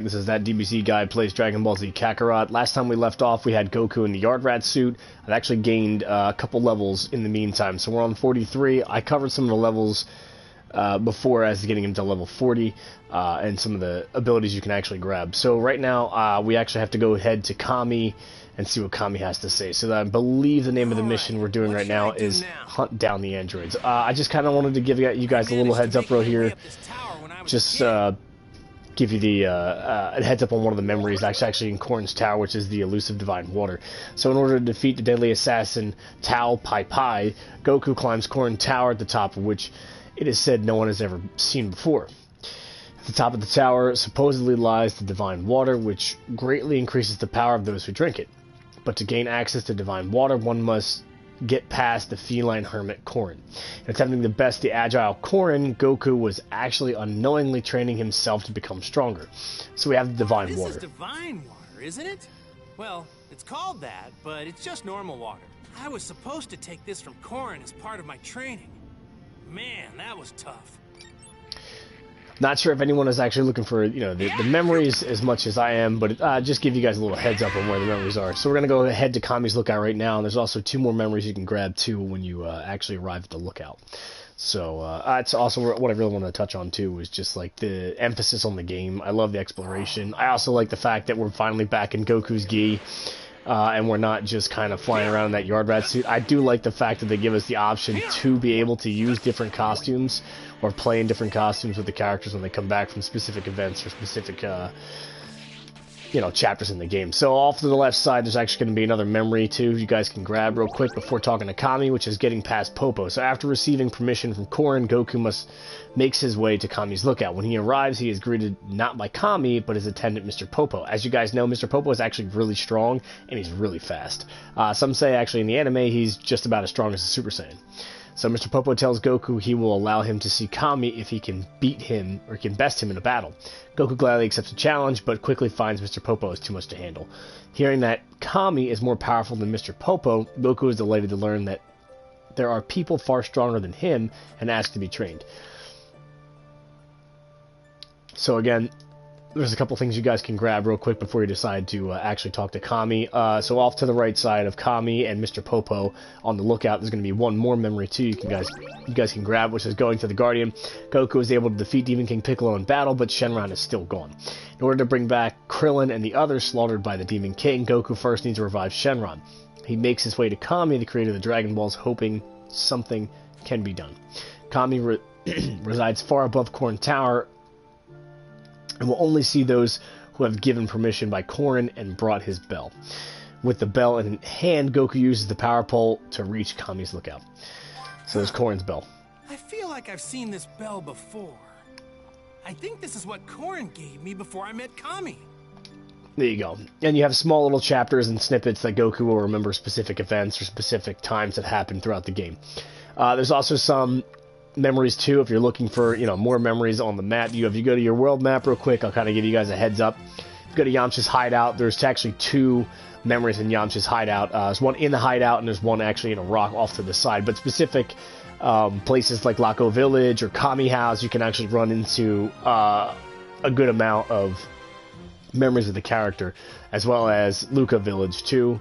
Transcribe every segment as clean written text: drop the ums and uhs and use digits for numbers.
This is ThatDBZ guy plays Dragon Ball Z Kakarot. Last time we left off, we had Goku in the Yard Rat suit. I've actually gained a couple levels in the meantime, so we're on 43. I covered some of the levels before as getting into level 40 and some of the abilities you can actually grab. So right now, we actually have to go ahead to Kami and see what Kami has to say. So I believe the name of the mission we're doing right now is Hunt Down the Androids. I just kind of wanted to give you guys a little heads up right here. Just give you the a heads up on one of the memories that's actually in Korin's Tower, which is the elusive divine water. So in order to defeat the deadly assassin Tao Pai Pai, Goku climbs Korin Tower, at the top of which it is said no one has ever seen before. At the top of the tower supposedly lies the divine water, which greatly increases the power of those who drink it. But to gain access to divine water, one must get past the feline hermit Korin. In attempting to best the agile Korin, Goku was actually unknowingly training himself to become stronger. So we have the divine water. This is divine water, isn't it? Well, it's called that, but it's just normal water. I was supposed to take this from Korin as part of my training. Man, that was tough. Not sure if anyone is actually looking for, the memories as much as I am, but just give you guys a little heads up on where the memories are. So we're going to go ahead to Kami's Lookout right now, and there's also 2 more memories you can grab, too, when you actually arrive at the lookout. So it's also what I really want to touch on, too, is just, like, the emphasis on the game. I love the exploration. I also like the fact that we're finally back in Goku's gi. And we're not just kind of flying around in that Yard Rat suit. I do like the fact that they give us the option to be able to use different costumes or play in different costumes with the characters when they come back from specific events or specific, chapters in the game. So off to the left side, there's actually going to be another memory, too, you guys can grab real quick before talking to Kami, which is getting past Popo. So after receiving permission from Korin, Goku makes his way to Kami's Lookout. When he arrives, he is greeted not by Kami, but his attendant, Mr. Popo. As you guys know, Mr. Popo is actually really strong, and he's really fast. Some say, actually, in the anime, he's just about as strong as a Super Saiyan. So Mr. Popo tells Goku he will allow him to see Kami if he can beat him or can best him in a battle. Goku gladly accepts the challenge, but quickly finds Mr. Popo is too much to handle. Hearing that Kami is more powerful than Mr. Popo, Goku is delighted to learn that there are people far stronger than him and asks to be trained. So again, there's a couple things you guys can grab real quick before you decide to actually talk to Kami. So off to the right side of Kami and Mr. Popo on the lookout, there's going to be one more memory too you guys can grab, which is going to the Guardian. Goku is able to defeat Demon King Piccolo in battle, but Shenron is still gone. In order to bring back Krillin and the others slaughtered by the Demon King, Goku first needs to revive Shenron. He makes his way to Kami, the creator of the Dragonballs, hoping something can be done. Kami resides far above Korin Tower, and will only see those who have given permission by Korin and brought his bell. With the bell in hand, Goku uses the power pole to reach Kami's Lookout. So there's Korin's bell. I feel like I've seen this bell before. I think this is what Korin gave me before I met Kami. There you go. And you have small little chapters and snippets that Goku will remember specific events or specific times that happened throughout the game. There's also some memories too, if you're looking for more memories on the map. If you go to your world map real quick, I'll kind of give you guys a heads up. If you go to Yamcha's hideout, there's actually 2 memories in Yamcha's hideout. There's one in the hideout and there's one actually in a rock off to the side, but specific places like Laco Village or Kami House, you can actually run into a good amount of memories of the character, as well as Luca Village too.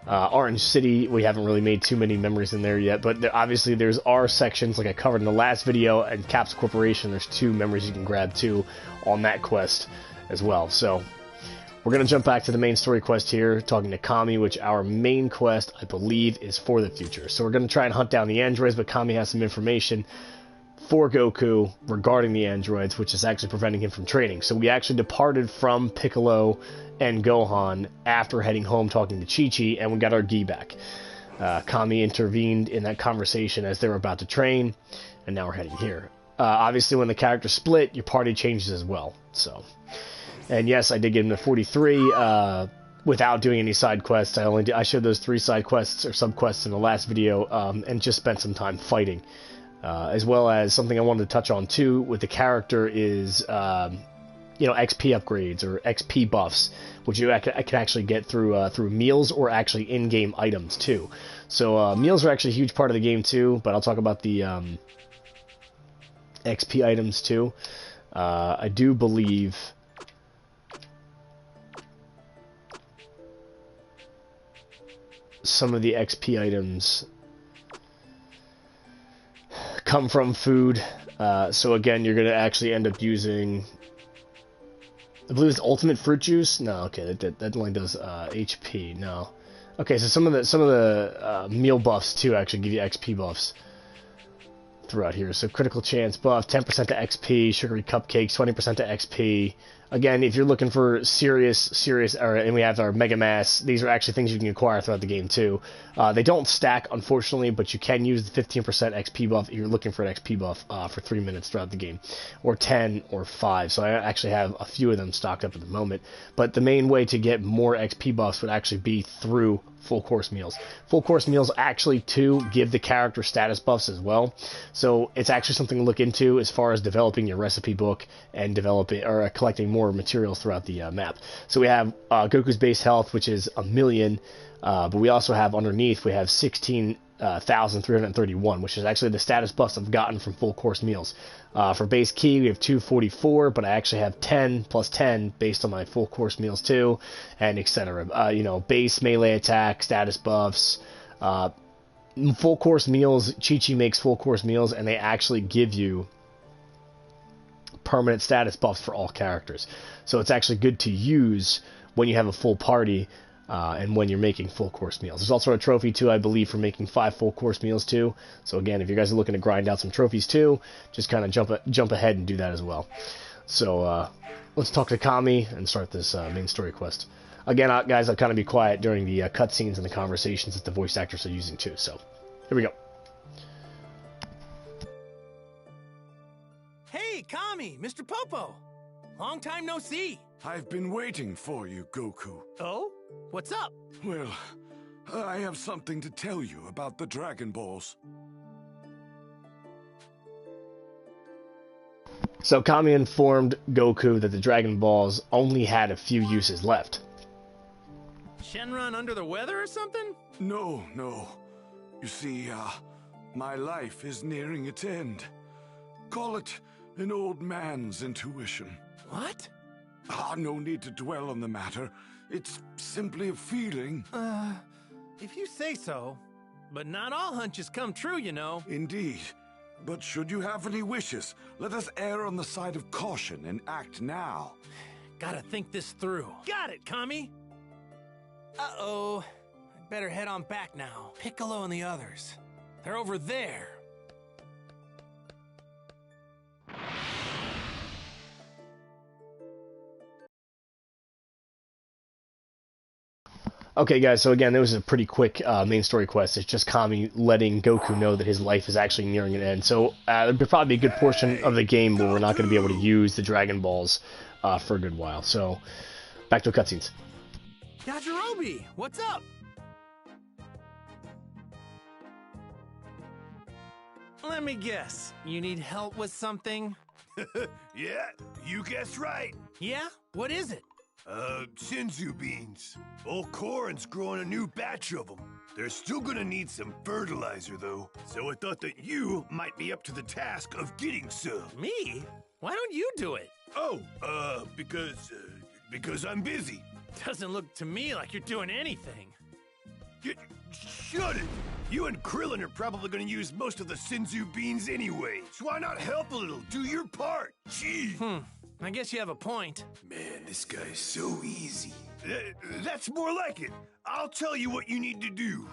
Orange City, we haven't really made too many memories in there yet, but obviously there's R sections like I covered in the last video, and Caps Corporation, there's 2 memories you can grab too on that quest as well. So we're going to jump back to the main story quest here, talking to Kami, which our main quest, I believe, is for the future. So we're going to try and hunt down the androids, but Kami has some information for Goku regarding the androids, which is actually preventing him from training. So we actually departed from Piccolo and Gohan after heading home talking to Chi-Chi, and we got our gi back. Kami intervened in that conversation as they were about to train, and now we're heading here. Obviously, when the characters split, your party changes as well. So, and yes, I did get him to 43 without doing any side quests. I showed those 3 side quests or sub quests in the last video, and just spent some time fighting. As well as something I wanted to touch on too with the character is XP upgrades or XP buffs, which I can actually get through meals or actually in-game items too. So meals are actually a huge part of the game too, but I'll talk about the XP items too. I do believe some of the XP items come from food. So again, you're going to actually end up using, I believe it's ultimate fruit juice. No, okay, that only does HP. No, okay, so some of the meal buffs too actually give you XP buffs throughout here. So critical chance buff, 10% to XP, sugary cupcakes, 20% to XP. Again, if you're looking for serious, and we have our Mega Mass, these are actually things you can acquire throughout the game too. They don't stack, unfortunately, but you can use the 15% XP buff if you're looking for an XP buff for 3 minutes throughout the game, or 10 or 5. So I actually have a few of them stocked up at the moment. But the main way to get more XP buffs would actually be through full course meals. Full course meals actually too give the character status buffs as well. So it's actually something to look into as far as developing your recipe book and developing or collecting more materials throughout the map. So we have Goku's base health, which is 1,000,000, but we also have underneath, we have 16,331, which is actually the status buffs I've gotten from full course meals. For base key, we have 244, but I actually have 10 plus 10 based on my full course meals too, and etc. You know, base melee attack, status buffs, full course meals. Chi-Chi makes full course meals, and they actually give you permanent status buffs for all characters. So it's actually good to use when you have a full party and when you're making full course meals. There's also a trophy too, I believe, for making 5 full course meals too. So again, if you guys are looking to grind out some trophies too, just kind of jump ahead and do that as well. So let's talk to Kami and start this main story quest. Again, guys, I'll kind of be quiet during the cutscenes and the conversations that the voice actors are using too. So here we go. Hey, Kami, Mr. Popo. Long time no see. I've been waiting for you, Goku. Oh? What's up? Well, I have something to tell you about the Dragonballs. So Kami informed Goku that the Dragon Balls only had a few uses left. Shenron under the weather or something? No. You see, my life is nearing its end. Call it an old man's intuition. What? No need to dwell on the matter. It's simply a feeling. If you say so. But not all hunches come true, you know. Indeed. But should you have any wishes, let us err on the side of caution and act now. Gotta think this through. Got it, Kami! Uh-oh. I'd better head on back now. Piccolo and the others. They're over there. Okay, guys, so again, there was a pretty quick main story quest. It's just Kami letting Goku know that his life is actually nearing an end. So there'll probably be a good portion of the game where we're not going to be able to use the Dragon Balls for a good while. So, back to the cutscenes. Yajirobe, what's up? Let me guess. You need help with something? Yeah, you guessed right. Yeah? What is it? Senzu beans. Old Korin's growing a new batch of them. They're still gonna need some fertilizer, though. So I thought that you might be up to the task of getting some. Me? Why don't you do it? Oh, because I'm busy. Doesn't look to me like you're doing anything. Shut it! You and Krillin are probably gonna use most of the Senzu beans anyway. So why not help a little? Do your part. Gee. I guess you have a point. Man, this guy's so easy. That's more like it. I'll tell you what you need to do.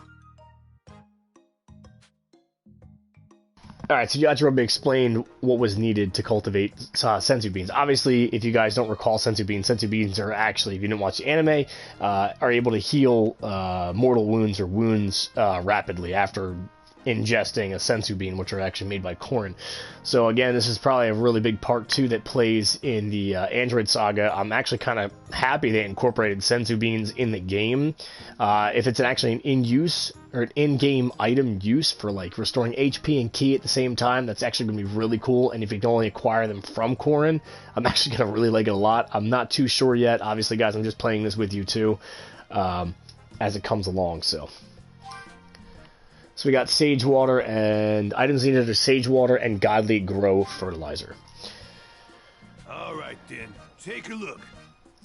Alright, so Yajirobe explained what was needed to cultivate Senzu beans. Obviously, if you guys don't recall Senzu beans are actually, if you didn't watch the anime, are able to heal mortal wounds or wounds rapidly after ingesting a senzu bean, which are actually made by Korin. So again, this is probably a really big part too that plays in the Android Saga. I'm actually kind of happy they incorporated senzu beans in the game. If it's actually an in-use or an in-game item use for like restoring HP and ki at the same time, that's actually going to be really cool. And if you can only acquire them from Korin, I'm actually going to really like it a lot. I'm not too sure yet. Obviously, guys, I'm just playing this with you too as it comes along. So we got Sage Water, and items needed are Sage Water and Godly Grow Fertilizer. All right, then. Take a look.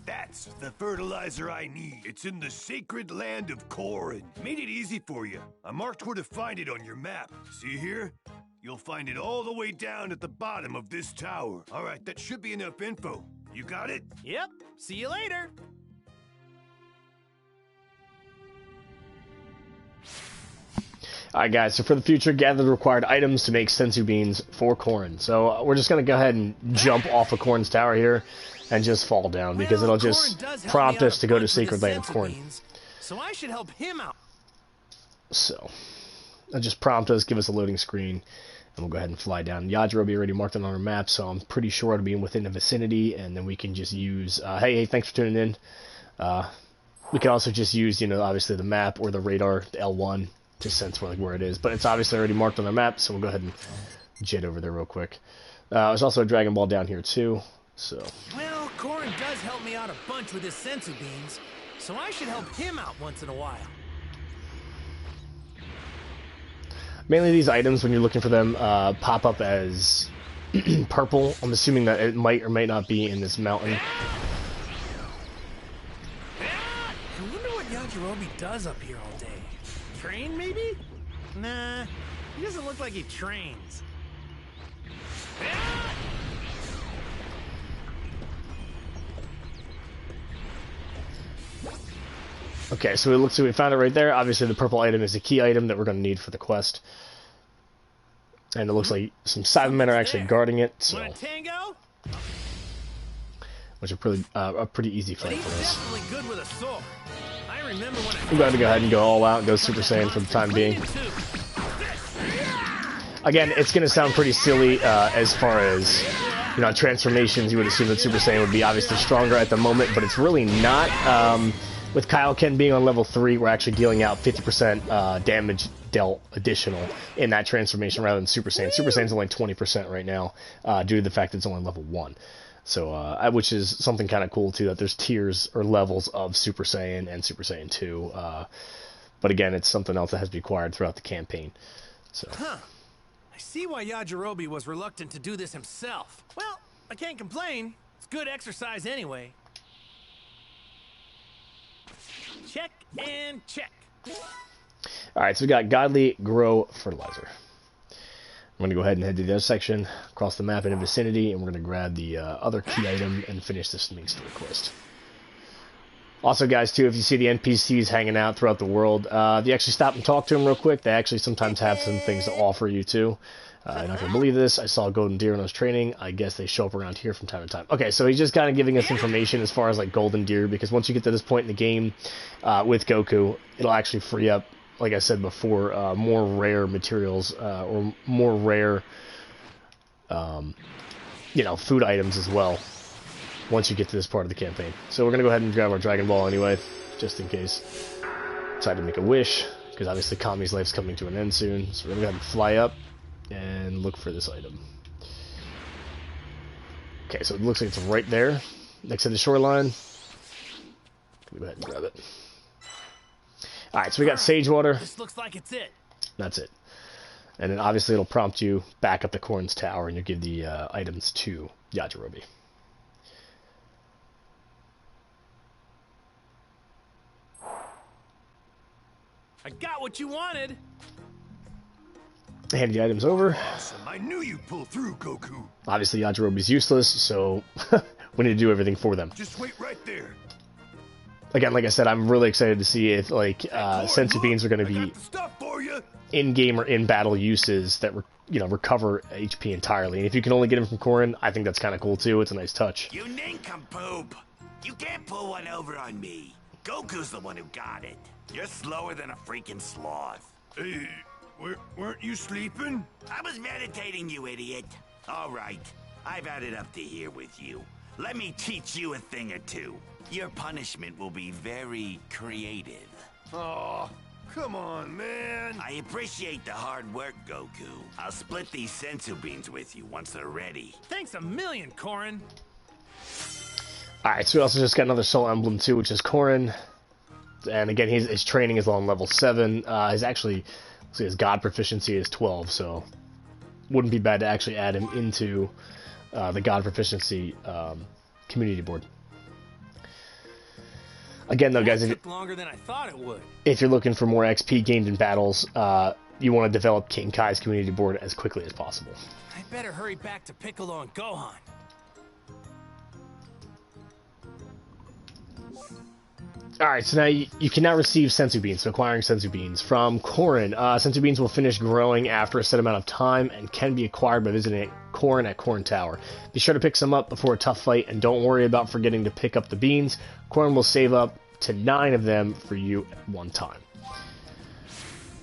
That's the fertilizer I need. It's in the sacred land of Korin. Made it easy for you. I marked where to find it on your map. See here? You'll find it all the way down at the bottom of this tower. All right, that should be enough info. You got it? Yep. See you later. Alright guys, so for the future, gather the required items to make sensu beans for Korin. So we're just going to go ahead and jump off of Korin's tower here and just fall down, because it'll just prompt us to go to Sacred Land of Korin. So I should help him out. So, it'll just prompt us, give us a loading screen, and we'll go ahead and fly down. Yajirobe already marked it on our map, so I'm pretty sure it'll be within the vicinity, and then we can just use... hey, thanks for tuning in. We can also just use, you know, obviously the map or the radar, the L1, to sense where it is. But it's obviously already marked on the map, so we'll go ahead and jet over there real quick. There's also a Dragon Ball down here, too. So. Well, Korin does help me out a bunch with his sensu beans, so I should help him out once in a while. Mainly these items, when you're looking for them, pop up as purple. I'm assuming that it might or might not be in this mountain. I wonder what Yajirobe does up here all day. Train, maybe? Nah, he doesn't look like he trains. Okay, so it looks like we found it right there. Obviously, the purple item is a key item that we're going to need for the quest. And it looks like some Cybermen are actually guarding it, so... which are a pretty easy fight for us. Definitely good with a sword. I remember when I'm going to go ahead and go all out and go Super Saiyan for the time being. Again, it's going to sound pretty silly as far as, you know, transformations. You would assume that Super Saiyan would be obviously stronger at the moment, but it's really not. With Kaioken being on level 3, we're actually dealing out 50% damage dealt additional in that transformation rather than Super Saiyan. Super Saiyan's only 20% right now due to the fact that it's only level 1. So, which is something kind of cool, too, that there's tiers or levels of Super Saiyan and Super Saiyan 2. But again, it's something else that has to be acquired throughout the campaign. So. Huh. I see why Yajirobe was reluctant to do this himself. Well, I can't complain. It's good exercise anyway. Check and check. Alright, so we got Godly Grow Fertilizer. I'm going to go ahead and head to the other section, across the map in the vicinity, and we're going to grab the other key item and finish this main story quest. Also, guys, too, if you see the NPCs hanging out throughout the world, if you actually stop and talk to them real quick, they actually sometimes have some things to offer you, too. You're not going to believe this. I saw a golden deer when I was training. I guess they show up around here from time to time. Okay, so he's just kind of giving us information as far as, like, golden deer, because once you get to this point in the game with Goku, it'll actually free up, like I said before, more rare materials or more rare, you know, food items as well once you get to this part of the campaign. So we're going to go ahead and grab our Dragon Ball anyway, just in case. Decide to make a wish, because obviously Kami's life's coming to an end soon. So we're going to go ahead and fly up and look for this item. Okay, so it looks like it's right there, next to the shoreline. Go ahead and grab it. Alright, so we got Sage Water. This looks like it's it. That's it. And then obviously it'll prompt you back up to Korin's tower, and you'll give the items to Yajirobe. I got what you wanted. Hand the items over. Awesome. I knew you'd pull through, Goku. Obviously Yajirobe's useless, so we need to do everything for them. Just wait right there. Again, like I said, I'm really excited to see if, like, sensu beans are going to be in-game or in-battle uses that, you know, recover HP entirely. And if you can only get them from Korin, I think that's kind of cool, too. It's a nice touch. You nincompoop! You can't pull one over on me. Goku's the one who got it. You're slower than a freaking sloth. Hey, weren't you sleeping? I was meditating, you idiot. All right, I've had it up to here with you. Let me teach you a thing or two. Your punishment will be very creative. Oh, come on, man. I appreciate the hard work, Goku. I'll split these sensu beans with you once they're ready. Thanks a million, Korin. Alright, so we also just got another soul emblem too, which is Korin. And again, his training is on level 7. His god proficiency is 12, so wouldn't be bad to actually add him into the god proficiency community board. Again, though, guys, That took longer than I thought it would. if you're looking for more XP gained in battles, you want to develop King Kai's community board as quickly as possible. I better hurry back to Piccolo and Gohan. Alright, so now you can now receive sensu beans, so acquiring sensu beans. From Korin, sensu beans will finish growing after a set amount of time and can be acquired by visiting Korin at Korin Tower. Be sure to pick some up before a tough fight, and don't worry about forgetting to pick up the beans. Korin will save up to 9 of them for you at one time.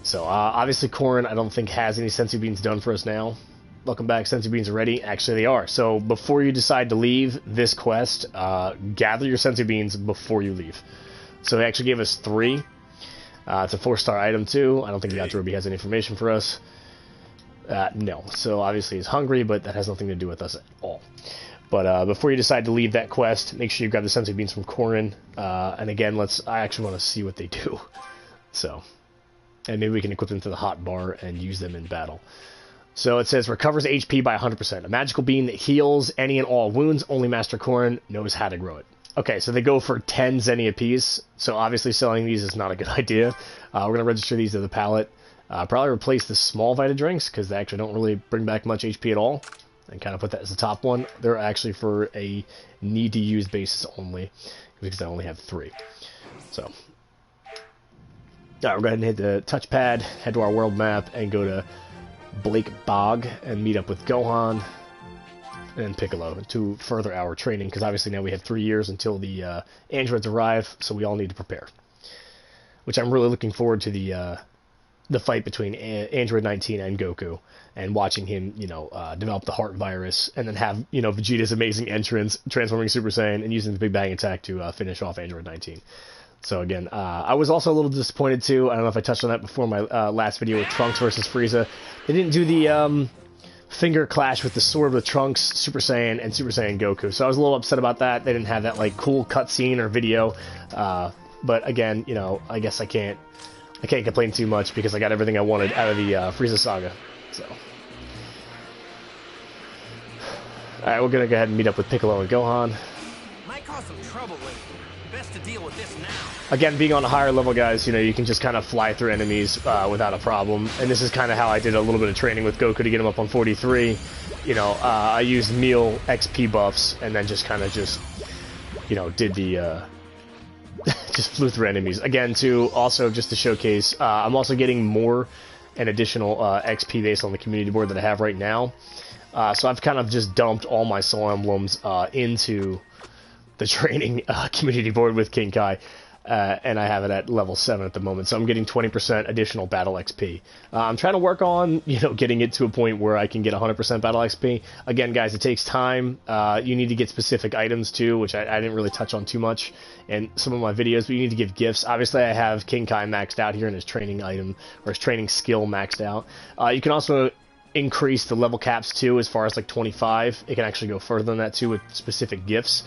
So, obviously Korin, I don't think has any sensu beans done for us now. Welcome back, sensu beans are ready. Actually, they are. So, before you decide to leave this quest, gather your sensu beans before you leave. So they actually gave us 3. It's a 4-star item too. I don't think Yajirobe has any information for us. No. So obviously he's hungry, but that has nothing to do with us at all. But before you decide to leave that quest, make sure you grab the sensu beans from Korin. And again, I actually want to see what they do. So, and maybe we can equip them to the hot bar and use them in battle. So it says recovers HP by 100%. A magical bean that heals any and all wounds. Only Master Korin knows how to grow it. Okay, so they go for 10 zenny apiece, so obviously selling these is not a good idea. We're going to register these to the pallet. Probably replace the small Vita drinks, because they actually don't really bring back much HP at all. And kind of put that as the top one. They're actually for a need-to-use basis only, because I only have 3. So, alright, we'll go ahead and hit the touchpad, head to our world map, and go to Blake Bog, and meet up with Gohan and Piccolo to further our training, because obviously now we have 3 years until the androids arrive, so we all need to prepare. Which I'm really looking forward to the fight between Android 19 and Goku, and watching him, develop the heart virus, and then have, Vegeta's amazing entrance, transforming Super Saiyan, and using the Big Bang attack to finish off Android 19. So again, I was also a little disappointed too. I don't know if I touched on that before my last video with Trunks versus Frieza. They didn't do the finger clash with the sword with Trunks, Super Saiyan, and Super Saiyan Goku. So I was a little upset about that. They didn't have that cool cutscene or video. But again, I guess I can't complain too much because I got everything I wanted out of the Frieza Saga. So, all right, we're gonna go ahead and meet up with Piccolo and Gohan. Might cause some trouble later. Best to deal with this now. Again, being on a higher level, guys, you can just kind of fly through enemies without a problem. And this is kind of how I did a little bit of training with Goku to get him up on 43. I used meal XP buffs and then just kind of did the just flew through enemies. Again, just to showcase, I'm also getting more and additional XP based on the community board that I have right now. So I've kind of just dumped all my soul emblems into the training community board with King Kai, and I have it at level 7 at the moment, so I'm getting 20% additional battle XP. I'm trying to work on, getting it to a point where I can get 100% battle XP. Again, guys, it takes time. You need to get specific items too, which I didn't really touch on too much in some of my videos, but you need to give gifts. Obviously, I have King Kai maxed out here in his training item, or his training skill maxed out. You can also increase the level caps too, as far as 25. It can actually go further than that too with specific gifts.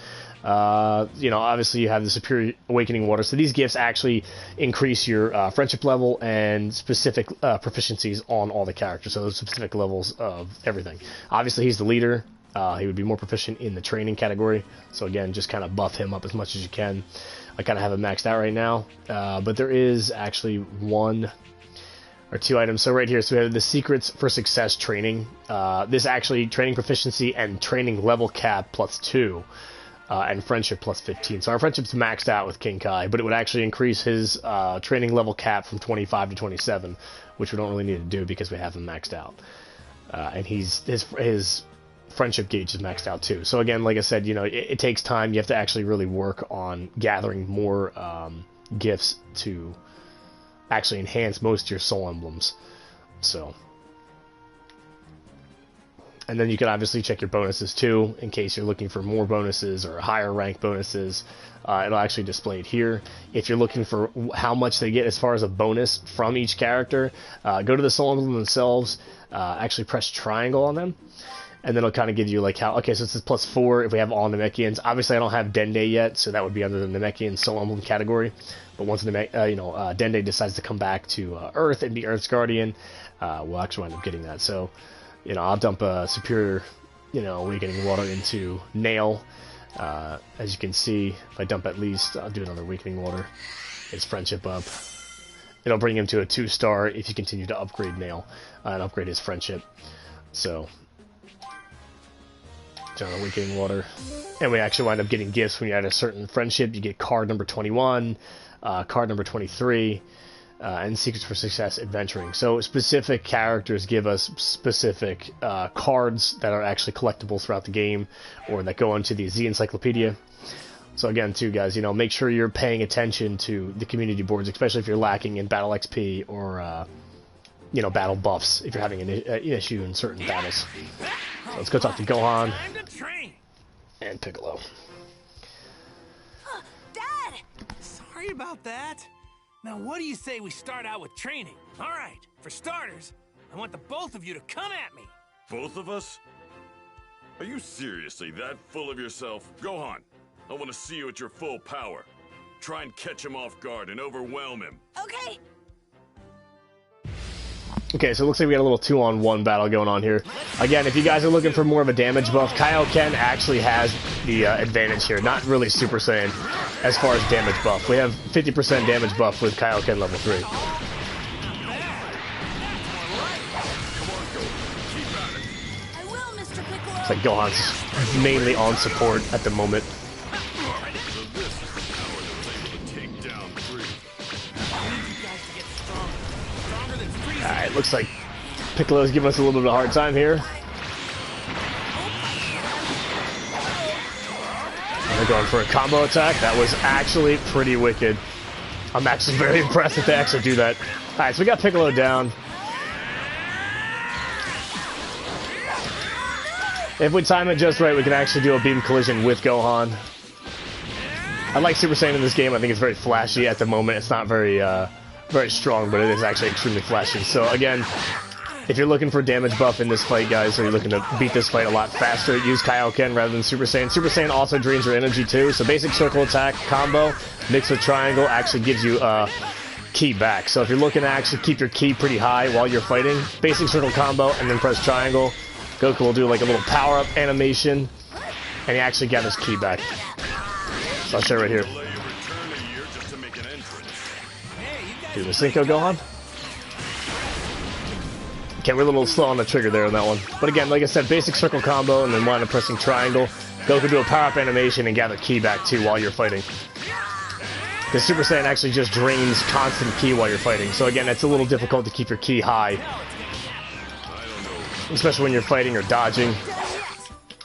Obviously you have the Superior Awakening Water, so these gifts actually increase your friendship level and specific proficiencies on all the characters, so those specific levels of everything. Obviously he's the leader, he would be more proficient in the training category, so again, just kind of buff him up as much as you can. I kind of have it maxed out right now, but there is actually 1 or 2 items. So right here, so we have the Secrets for Success training. This actually, training proficiency and training level cap +2. And friendship +15. So our friendship's maxed out with King Kai, but it would actually increase his training level cap from 25 to 27, which we don't really need to do because we have him maxed out. And his friendship gauge is maxed out too. So again, like I said, it takes time. You have to actually really work on gathering more gifts to actually enhance most of your soul emblems. So. And then you can obviously check your bonuses too, in case you're looking for more bonuses or higher rank bonuses. It'll actually display it here. If you're looking for how much they get as far as a bonus from each character, go to the soul emblem themselves, actually press triangle on them, and then it'll kind of give you okay, so this is +4 if we have all Namekians. Obviously I don't have Dende yet, so that would be under the Namekian soul emblem category. But once Dende decides to come back to Earth and be Earth's guardian, we'll actually end up getting that. So, I'll dump a Superior, Awakening Water into Nail, As you can see, if I dump at least, I'll do another weakening water. His friendship up. It'll bring him to a 2-star if you continue to upgrade Nail and upgrade his friendship. So, another weakening water. And we actually wind up getting gifts when you add a certain friendship. You get card number 21, card number 23, and Secrets for Success Adventuring. So specific characters give us specific cards that are actually collectible throughout the game, or that go into the Z Encyclopedia. So again, too, guys, you know, make sure you're paying attention to the community boards, especially if you're lacking in battle XP or, you know, battle buffs, if you're having an issue in certain battles. So let's go talk to Gohan and Piccolo. Dad! Sorry about that. Now, what do you say we start out with training? All right, for starters, I want the both of you to come at me. Both of us? Are you seriously that full of yourself? Gohan, I want to see you at your full power. Try and catch him off guard and overwhelm him. Okay. Okay, so it looks like we got a little 2-on-1 battle going on here. Again, if you guys are looking for more of a damage buff, Kaioken actually has the advantage here. Not really Super Saiyan as far as damage buff. We have 50% damage buff with Kaioken level 3. I will, Mr. Piccolo. It's like Gohan's mainly on support at the moment. Alright, looks like Piccolo's giving us a little bit of a hard time here. They're going for a combo attack. That was actually pretty wicked. I'm actually very impressed that they actually do that. Alright, so we got Piccolo down. If we time it just right, we can actually do a beam collision with Gohan. I like Super Saiyan in this game. I think it's very flashy at the moment. It's not very strong, but it is actually extremely flashy. So again, if you're looking for damage buff in this fight, guys, or you're looking to beat this fight a lot faster, use Kaioken rather than Super Saiyan. Super Saiyan also drains your energy too, so basic circle attack combo mixed with triangle actually gives you ki back. So if you're looking to actually keep your ki pretty high while you're fighting, basic circle combo and then press triangle. Goku will do like a little power-up animation, and he actually gathers ki back. So I'll show right here. Do the Cinco Gohan. Okay, we're a little slow on the trigger there on that one. But again, like I said, basic circle combo and then wind up pressing triangle. Goku do a power-up animation and gather ki back too while you're fighting. Because Super Saiyan actually just drains constant ki while you're fighting. So again, it's a little difficult to keep your ki high. Especially when you're fighting or dodging.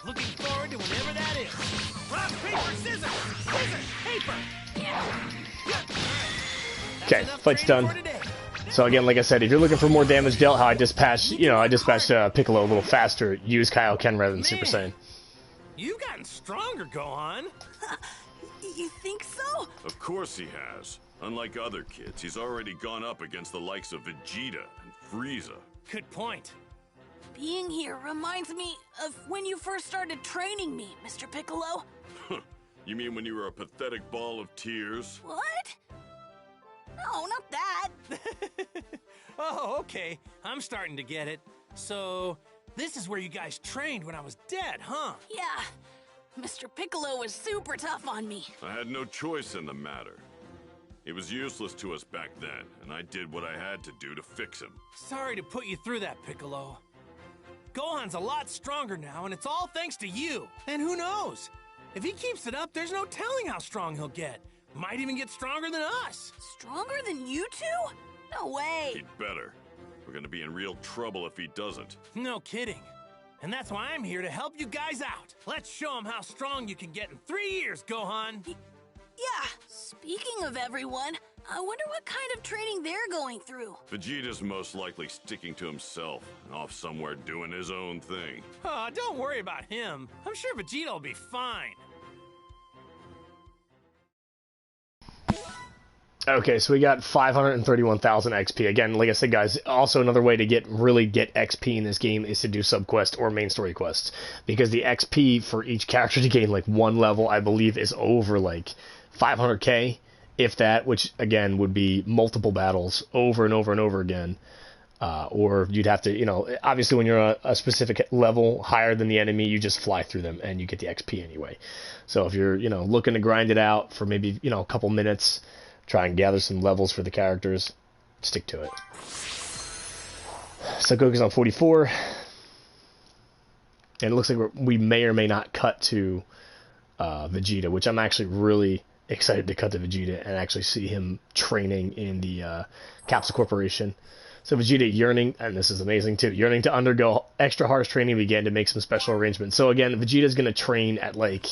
Looking forward to whenever that is. Rock, paper, scissors! Scissors, paper! Okay, fight's done. So again, like I said, if you're looking for more damage dealt, how I dispatched Piccolo a little faster, use Kaioken rather than Super Saiyan. You've gotten stronger, Gohan. You think so? Of course he has. Unlike other kids, he's already gone up against the likes of Vegeta and Frieza. Good point. Being here reminds me of when you first started training me, Mr. Piccolo. You mean when you were a pathetic ball of tears? What? No, not that. Oh, okay. I'm starting to get it. So, this is where you guys trained when I was dead, huh? Yeah. Mr. Piccolo was super tough on me. I had no choice in the matter. He was useless to us back then, and I did what I had to do to fix him. Sorry to put you through that, Piccolo. Gohan's a lot stronger now, and it's all thanks to you. And who knows? If he keeps it up, there's no telling how strong he'll get. Might even get stronger than us. Stronger than you two? No way. He'd better. We're gonna be in real trouble if he doesn't. No kidding. And that's why I'm here to help you guys out. Let's show him how strong you can get in 3 years, Gohan. Yeah. Speaking of everyone, I wonder what kind of training they're going through. Vegeta's most likely sticking to himself, off somewhere doing his own thing. Oh, don't worry about him. I'm sure Vegeta will be fine. Okay, so we got 531,000 XP. Again, like I said, guys, also another way to really get XP in this game is to do sub-quests or main story quests. Because the XP for each character to gain, like, one level, I believe, is over, like, 500k, if that, which, again, would be multiple battles over and over and over again. Or you'd have to, obviously when you're a specific level higher than the enemy, you just fly through them and you get the XP anyway. So if you're, looking to grind it out for maybe, a couple minutes, try and gather some levels for the characters, stick to it. So Goku's on 44. And it looks like we may or may not cut to Vegeta, which I'm actually really excited to cut to Vegeta and actually see him training in the Capsule Corporation. So Vegeta yearning, and this is amazing too, yearning to undergo extra harsh training began to make some special arrangements. So again, Vegeta's going to train at like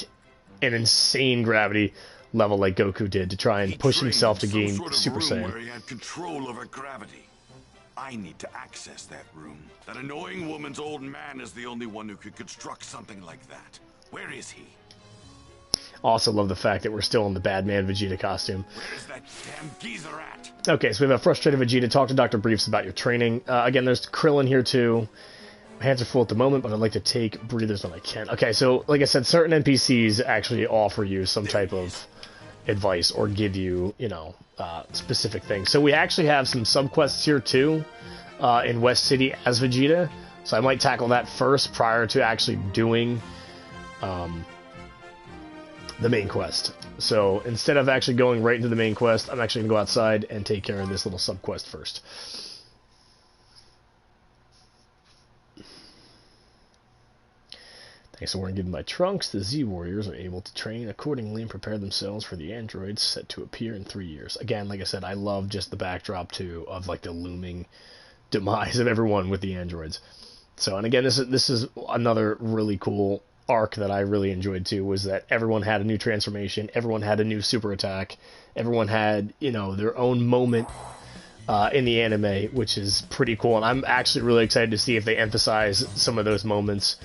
an insane gravity level like Goku did to try and push himself to gain Super Saiyan. Where he had control over gravity. I need to access that room. That annoying woman's old man is the only one who could construct something like that. Where is he? Also love the fact that we're still in the bad man Vegeta costume. Where is that damn geezer at? Okay, so we have a frustrated Vegeta. Talk to Dr. Briefs about your training. Again, there's Krillin here too. My hands are full at the moment, but I'd like to take breathers when I can. Okay, so like I said, certain NPCs actually offer you some type of advice or give you, specific things. So we actually have some subquests here too in West City as Vegeta. So I might tackle that first prior to actually doing the main quest. So instead of actually going right into the main quest, I'm actually going to go outside and take care of this little subquest first. Thanks to Warren giving my trunks, the Z Warriors are able to train accordingly and prepare themselves for the androids set to appear in 3 years. Again, like I said, I love just the backdrop too of like the looming demise of everyone with the androids. So, and again, this is another really cool arc that I really enjoyed too, was that everyone had a new transformation, everyone had a new super attack, everyone had, their own moment in the anime, which is pretty cool. And I'm actually really excited to see if they emphasize some of those moments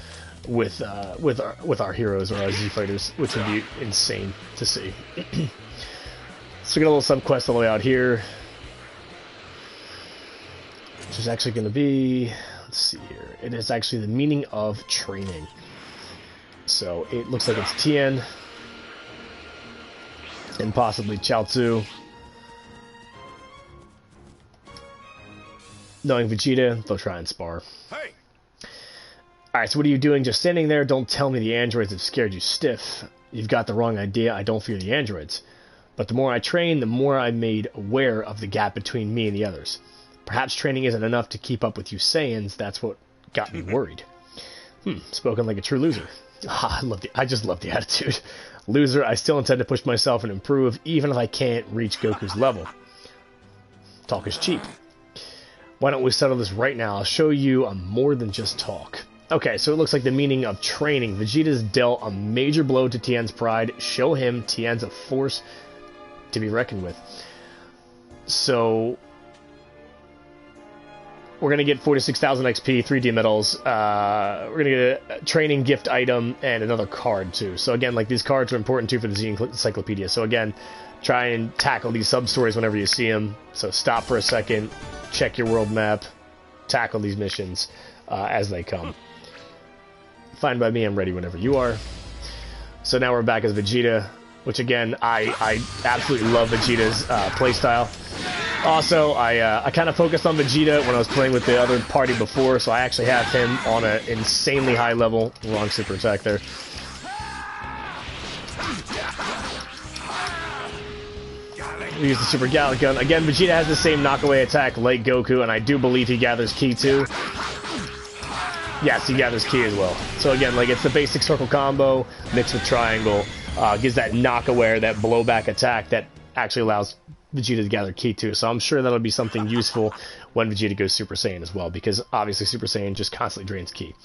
with our heroes or our Z fighters, which would be insane to see. So we got a little subquest all the way out here, which is actually going to be, let's see here, it is actually the meaning of training. So it looks like it's Tien and possibly Chaozu. Knowing Vegeta, they'll try and spar. Hey! Alright, so what are you doing just standing there? Don't tell me the androids have scared you stiff. You've got the wrong idea. I don't fear the androids. But the more I train, the more I'm made aware of the gap between me and the others. Perhaps training isn't enough to keep up with you Saiyans. That's what got me worried. Spoken like a true loser. I just love the attitude. Loser, I still intend to push myself and improve, even if I can't reach Goku's level. Talk is cheap. Why don't we settle this right now? I'll show you I'm more than just talk. Okay, so it looks like the meaning of training. Vegeta's dealt a major blow to Tien's pride. Show him Tien's a force to be reckoned with. So we're going to get 46,000 XP, 3D medals. We're going to get a training gift item and another card too. So again, like these cards are important too for the Z Encyclopedia. So again, try and tackle these sub-stories whenever you see them. So stop for a second, check your world map, tackle these missions as they come. Fine by me, I'm ready whenever you are. So now we're back as Vegeta, which again, I absolutely love Vegeta's playstyle. Also, I kind of focused on Vegeta when I was playing with the other party before, so I actually have him on an insanely high level. Wrong super attack there. We use the Super Gallic Gun. Again, Vegeta has the same knockaway attack like Goku, and I do believe he gathers Ki too. Yes, he gathers Ki as well. So again, like it's the basic circle combo mixed with triangle. Gives that knockaway, that blowback attack that actually allows Vegeta to gather Ki too. So I'm sure that'll be something useful when Vegeta goes Super Saiyan as well, because obviously Super Saiyan just constantly drains Ki.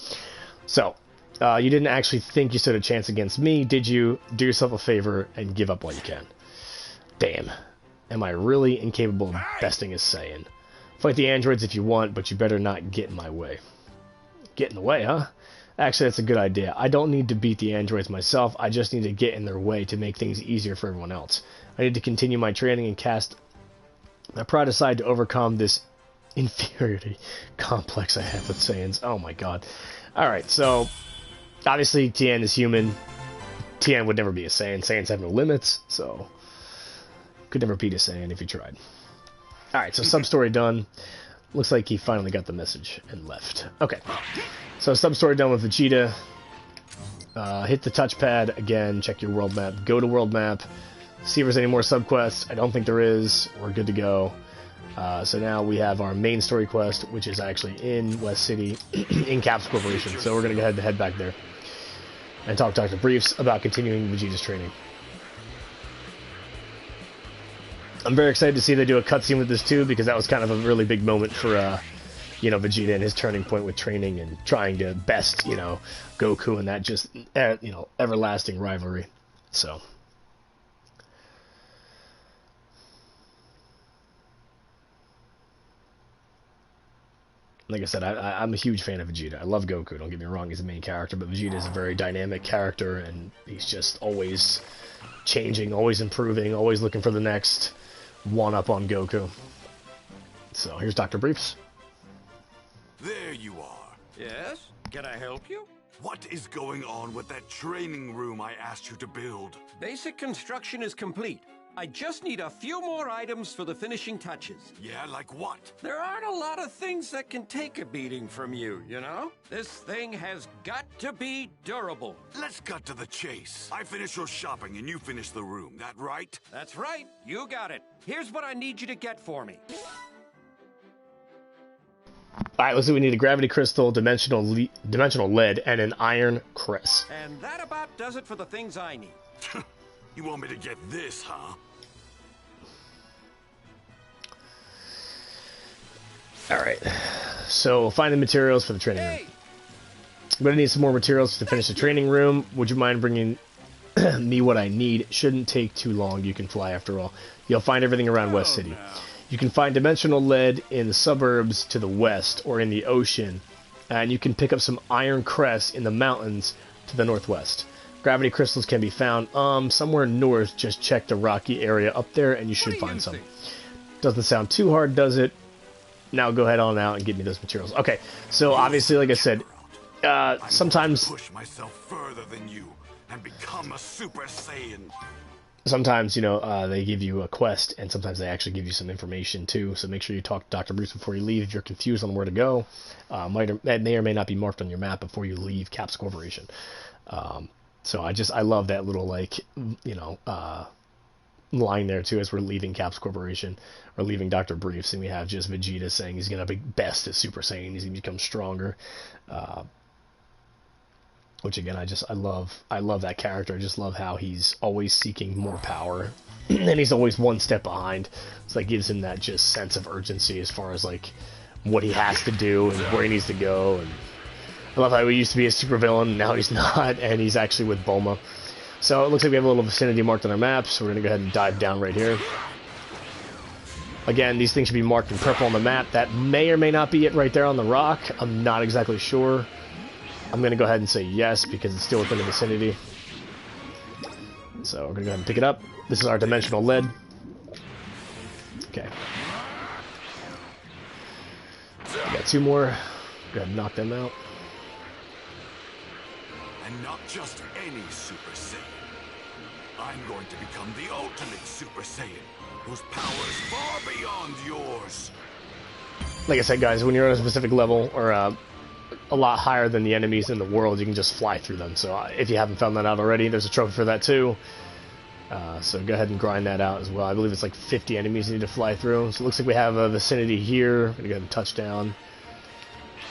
So, you didn't actually think you stood a chance against me, did you? Do yourself a favor and give up while you can. Damn. Am I really incapable of besting a Saiyan? Fight the androids if you want, but you better not get in my way. Get in the way, huh? Actually, that's a good idea. I don't need to beat the androids myself. I just need to get in their way to make things easier for everyone else. I need to continue my training and cast my pride aside to overcome this inferiority complex I have with Saiyans. Oh my god. Alright, so obviously Tien is human. Tien would never be a Saiyan. Saiyans have no limits, so could never beat a Saiyan if you tried. Alright, so sub-story done. looks like he finally got the message and left. Okay, so sub-story done with Vegeta. Hit the touchpad again, check your world map, go to world map, see if there's any more subquests. I don't think there is. We're good to go. So now we have our main story quest, which is actually in West City, in Caps Corporation. So we're going to go ahead and head back there and talk to Dr. Briefs about continuing Vegeta's training. I'm very excited to see they do a cutscene with this too, because that was kind of a really big moment for, you know, Vegeta and his turning point with training and trying to best, you know, Goku and that just, you know, everlasting rivalry. So. Like I said, I'm a huge fan of Vegeta. I love Goku, don't get me wrong, he's the main character, but Vegeta is a very dynamic character, and he's just always changing, always improving, always looking for the next one-up on Goku. So, here's Dr. Briefs. There you are. Yes? Can I help you? What is going on with that training room I asked you to build? Basic construction is complete. I just need a few more items for the finishing touches. Yeah, like what? There aren't a lot of things that can take a beating from you, you know? This thing has got to be durable. Let's cut to the chase. I finish your shopping and you finish the room, that right? That's right. You got it. Here's what I need you to get for me. Alright, let's see. We need a gravity crystal, dimensional lead, and an iron crest. And that about does it for the things I need. You want me to get this, huh? Alright, so find the materials for the training room. I'm going to need some more materials to finish the training room. Would you mind bringing me what I need? Shouldn't take too long. You can fly after all. You'll find everything around West City. You can find dimensional lead in the suburbs to the west or in the ocean. And you can pick up some iron crests in the mountains to the northwest. Gravity crystals can be found somewhere north. Just check the rocky area up there and you should find some. Doesn't sound too hard, does it? Now go ahead on out and get me those materials. Okay, so obviously, like I said, sometimes push myself further than you and become a Super Saiyan. Sometimes, you know, they give you a quest, and sometimes they actually give you some information too. So make sure you talk to Dr. Bruce before you leave. If you're confused on where to go, it may or may not be marked on your map before you leave Caps Corporation. So I love that little, like, you know, line there too as we're leaving Caps Corporation or leaving Dr. Briefs, and we have just Vegeta saying he's gonna be best at Super Saiyan, he's gonna become stronger, which again I love that character. I just love how he's always seeking more power and he's always one step behind. It's like gives him that just sense of urgency as far as like what he has to do and where he needs to go. And I love how he used to be a supervillain, now he's not, and he's actually with Bulma. So it looks like we have a little vicinity marked on our map, so we're going to go ahead and dive down right here. Again, these things should be marked in purple on the map. That may or may not be it right there on the rock. I'm not exactly sure. I'm going to go ahead and say yes, because it's still within the vicinity. So we're going to go ahead and pick it up. This is our dimensional lead. Okay. We got two more. Go ahead and knock them out. And not just any Super Saiyan. I'm going to become the ultimate Super Saiyan, whose power is far beyond yours. Like I said, guys, when you're at a specific level, or a lot higher than the enemies in the world, you can just fly through them. So if you haven't found that out already, there's a trophy for that too. So go ahead and grind that out as well. I believe it's like 50 enemies you need to fly through. So it looks like we have a vicinity here. We're going to go ahead and touch down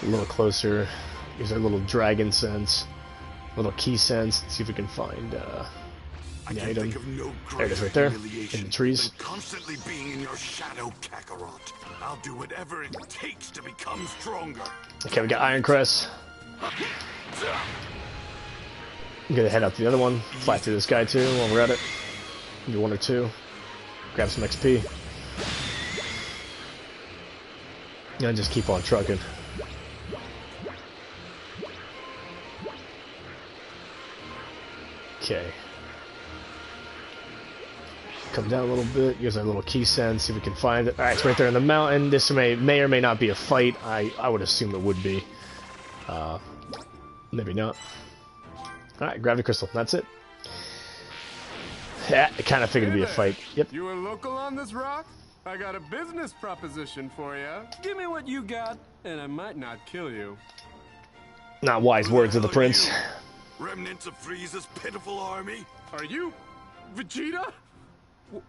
a little closer. Use our little dragon sense. Little key sense. Let's see if we can find the item. There it is, right there in the trees. Constantly being in your shadow, Kakarot. I'll do whatever it takes to become stronger. Okay, we got Iron Crest. I'm gonna head up to the other one. Fly through this guy too while we're at it. Do one or two. Grab some XP. And just keep on trucking. Okay. Come down a little bit, use our little key sense, see if we can find it. Alright, it's right there in the mountain. This may or may not be a fight. I would assume it would be. Maybe not. Alright, gravity crystal. That's it. Yeah, I kind of figured it'd be a fight. Yep. You a local on this rock? I got a business proposition for you. Give me what you got, and I might not kill you. Not wise words of the prince. Remnants of Frieza's pitiful army? Are you Vegeta?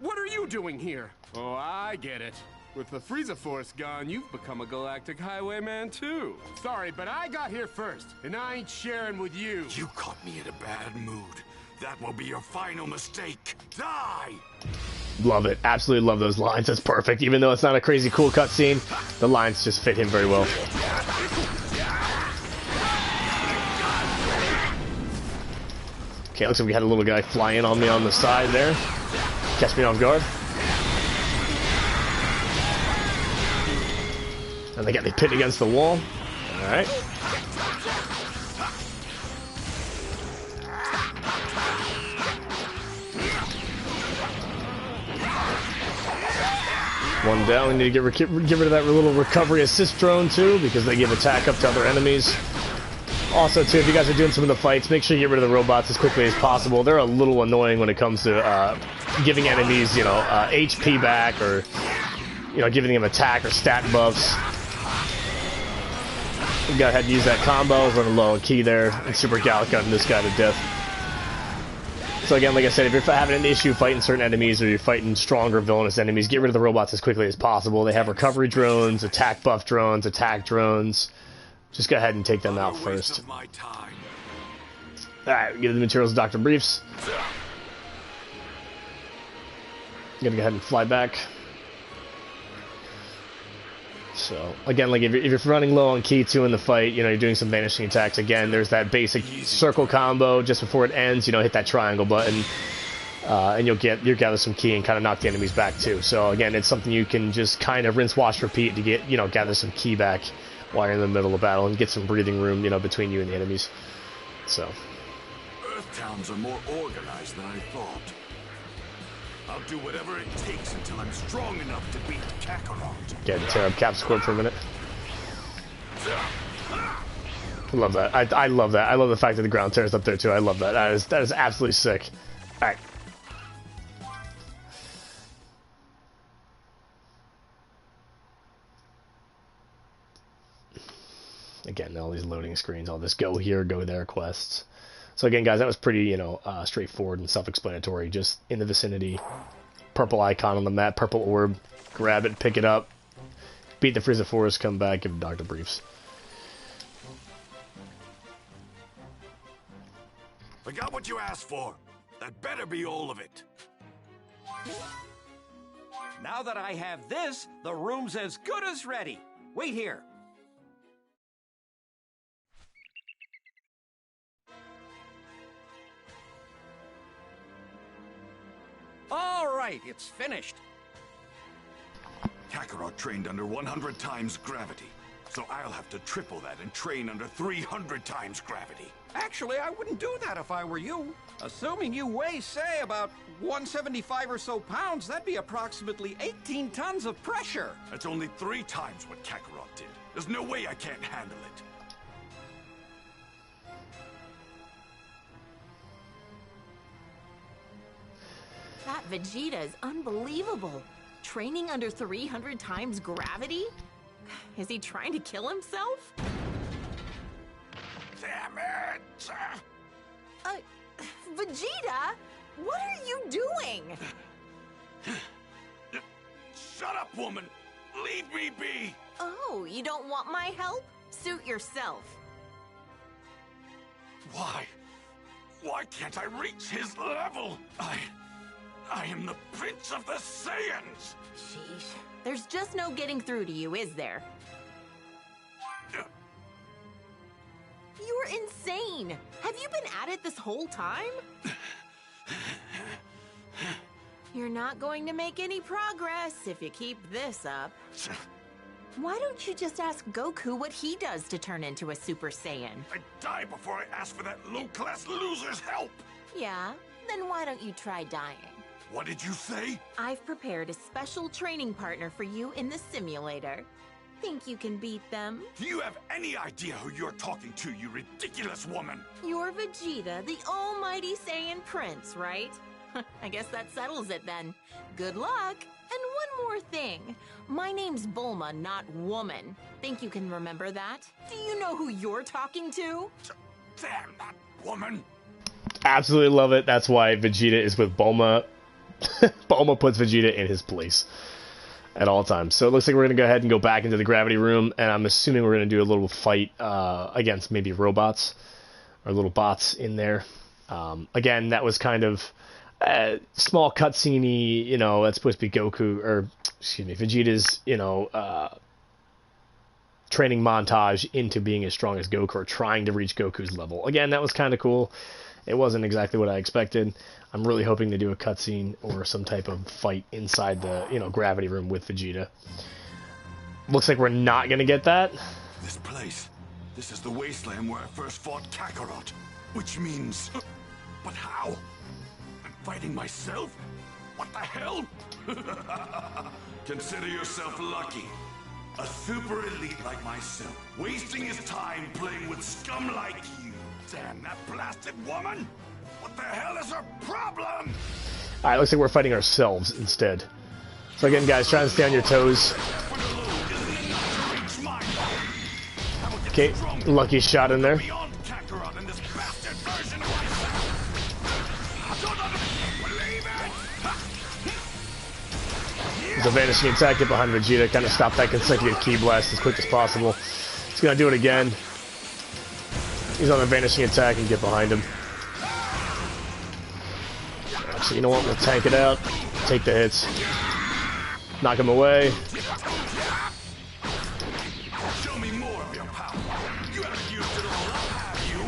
What are you doing here? Oh, I get it. With the Frieza Force gone, you've become a galactic highwayman too. Sorry, but I got here first, and I ain't sharing with you. You caught me in a bad mood. That will be your final mistake. Die! Love it. Absolutely love those lines. That's perfect. Even though it's not a crazy cool cutscene, the lines just fit him very well. Okay, looks like we had a little guy fly in on me on the side there. Catch me off guard. And they got me pinned against the wall. Alright. One down. We need to get rid of that little recovery assist drone too, because they give attack up to other enemies. Also, too, if you guys are doing some of the fights, make sure you get rid of the robots as quickly as possible. They're a little annoying when it comes to giving enemies, you know, HP back, or you know, giving them attack or stat buffs. Go ahead and use that combo. I was running low on key there, and Super Gallic gunning this guy to death. So again, like I said, if you're having an issue fighting certain enemies, or you're fighting stronger villainous enemies, get rid of the robots as quickly as possible. They have recovery drones, attack buff drones, attack drones. Just go ahead and take them out first. Alright, give the materials to Dr. Briefs. Gonna go ahead and fly back. So, again, like if you're running low on Ki 2 in the fight, you know, you're doing some vanishing attacks, again, there's that basic circle combo just before it ends, you know, hit that triangle button, and you'll gather some Ki and kind of knock the enemies back too. So, again, it's something you can just kind of rinse, wash, repeat to get, you know, gather some Ki back while you're in the middle of battle and get some breathing room, you know, between you and the enemies. So. Earth towns are more organized than I thought. I'll do whatever it takes until I'm strong enough to beat Kakarot. Get tear up Cap's Corp for a minute. I love that. I love that. I love the fact that the ground tears up there too. I love that. That is absolutely sick. All right. Again, all these loading screens, all this go here, go there quests. So again, guys, that was pretty, you know, straightforward and self-explanatory. Just in the vicinity, purple icon on the map, purple orb, grab it, pick it up, beat the Frieza Forest, come back, give Dr. Briefs. I got what you asked for. That better be all of it. Now that I have this, the room's as good as ready. Wait here. All right, it's finished. Kakarot trained under 100 times gravity, so I'll have to triple that and train under 300 times gravity. Actually, I wouldn't do that if I were you. Assuming you weigh, say, about 175 or so pounds, that'd be approximately 18 tons of pressure. That's only 3 times what Kakarot did. There's no way I can't handle it. That Vegeta is unbelievable. Training under 300 times gravity? Is he trying to kill himself? Damn it! Vegeta? What are you doing? Shut up, woman! Leave me be! Oh, you don't want my help? Suit yourself. Why? Why can't I reach his level? I am the Prince of the Saiyans! Sheesh. There's just no getting through to you, is there? You're insane! Have you been at it this whole time? You're not going to make any progress if you keep this up. Why don't you just ask Goku what he does to turn into a Super Saiyan? I'd die before I ask for that low-class loser's help! Yeah? Then why don't you try dying? What did you say? I've prepared a special training partner for you in the simulator. Think you can beat them? Do you have any idea who you're talking to, you ridiculous woman? You're Vegeta, the almighty Saiyan Prince, right? I guess that settles it then. Good luck! And one more thing. My name's Bulma, not woman. Think you can remember that? Do you know who you're talking to? Damn that woman! Absolutely love it. That's why Vegeta is with Bulma. Bulma puts Vegeta in his place at all times. So it looks like we're going to go ahead and go back into the gravity room, and I'm assuming we're going to do a little fight against maybe robots or little bots in there. Again, that was kind of small cutscene-y, you know, that's supposed to be Goku, or, excuse me, Vegeta's, you know, training montage into being as strong as Goku, or trying to reach Goku's level. Again, that was kind of cool. It wasn't exactly what I expected. I'm really hoping to do a cutscene or some type of fight inside the, you know, gravity room with Vegeta. Looks like we're not going to get that. This place. This is the wasteland where I first fought Kakarot. Which means... But how? I'm fighting myself? What the hell? Consider yourself lucky. A super elite like myself, wasting his time playing with scum like you. Damn that blasted woman! What the hell is her problem? Alright, looks like we're fighting ourselves instead. So again, guys, try and stay on your toes. Okay, lucky shot in there. There's a vanishing attack, get behind Vegeta, kind of stop that consecutive ki blast as quick as possible. He's gonna do it again. He's on the vanishing attack and get behind him. Actually, you know what? We'll tank it out. Take the hits. Knock him away. Show me more of your power. You haven't used it all up, have you?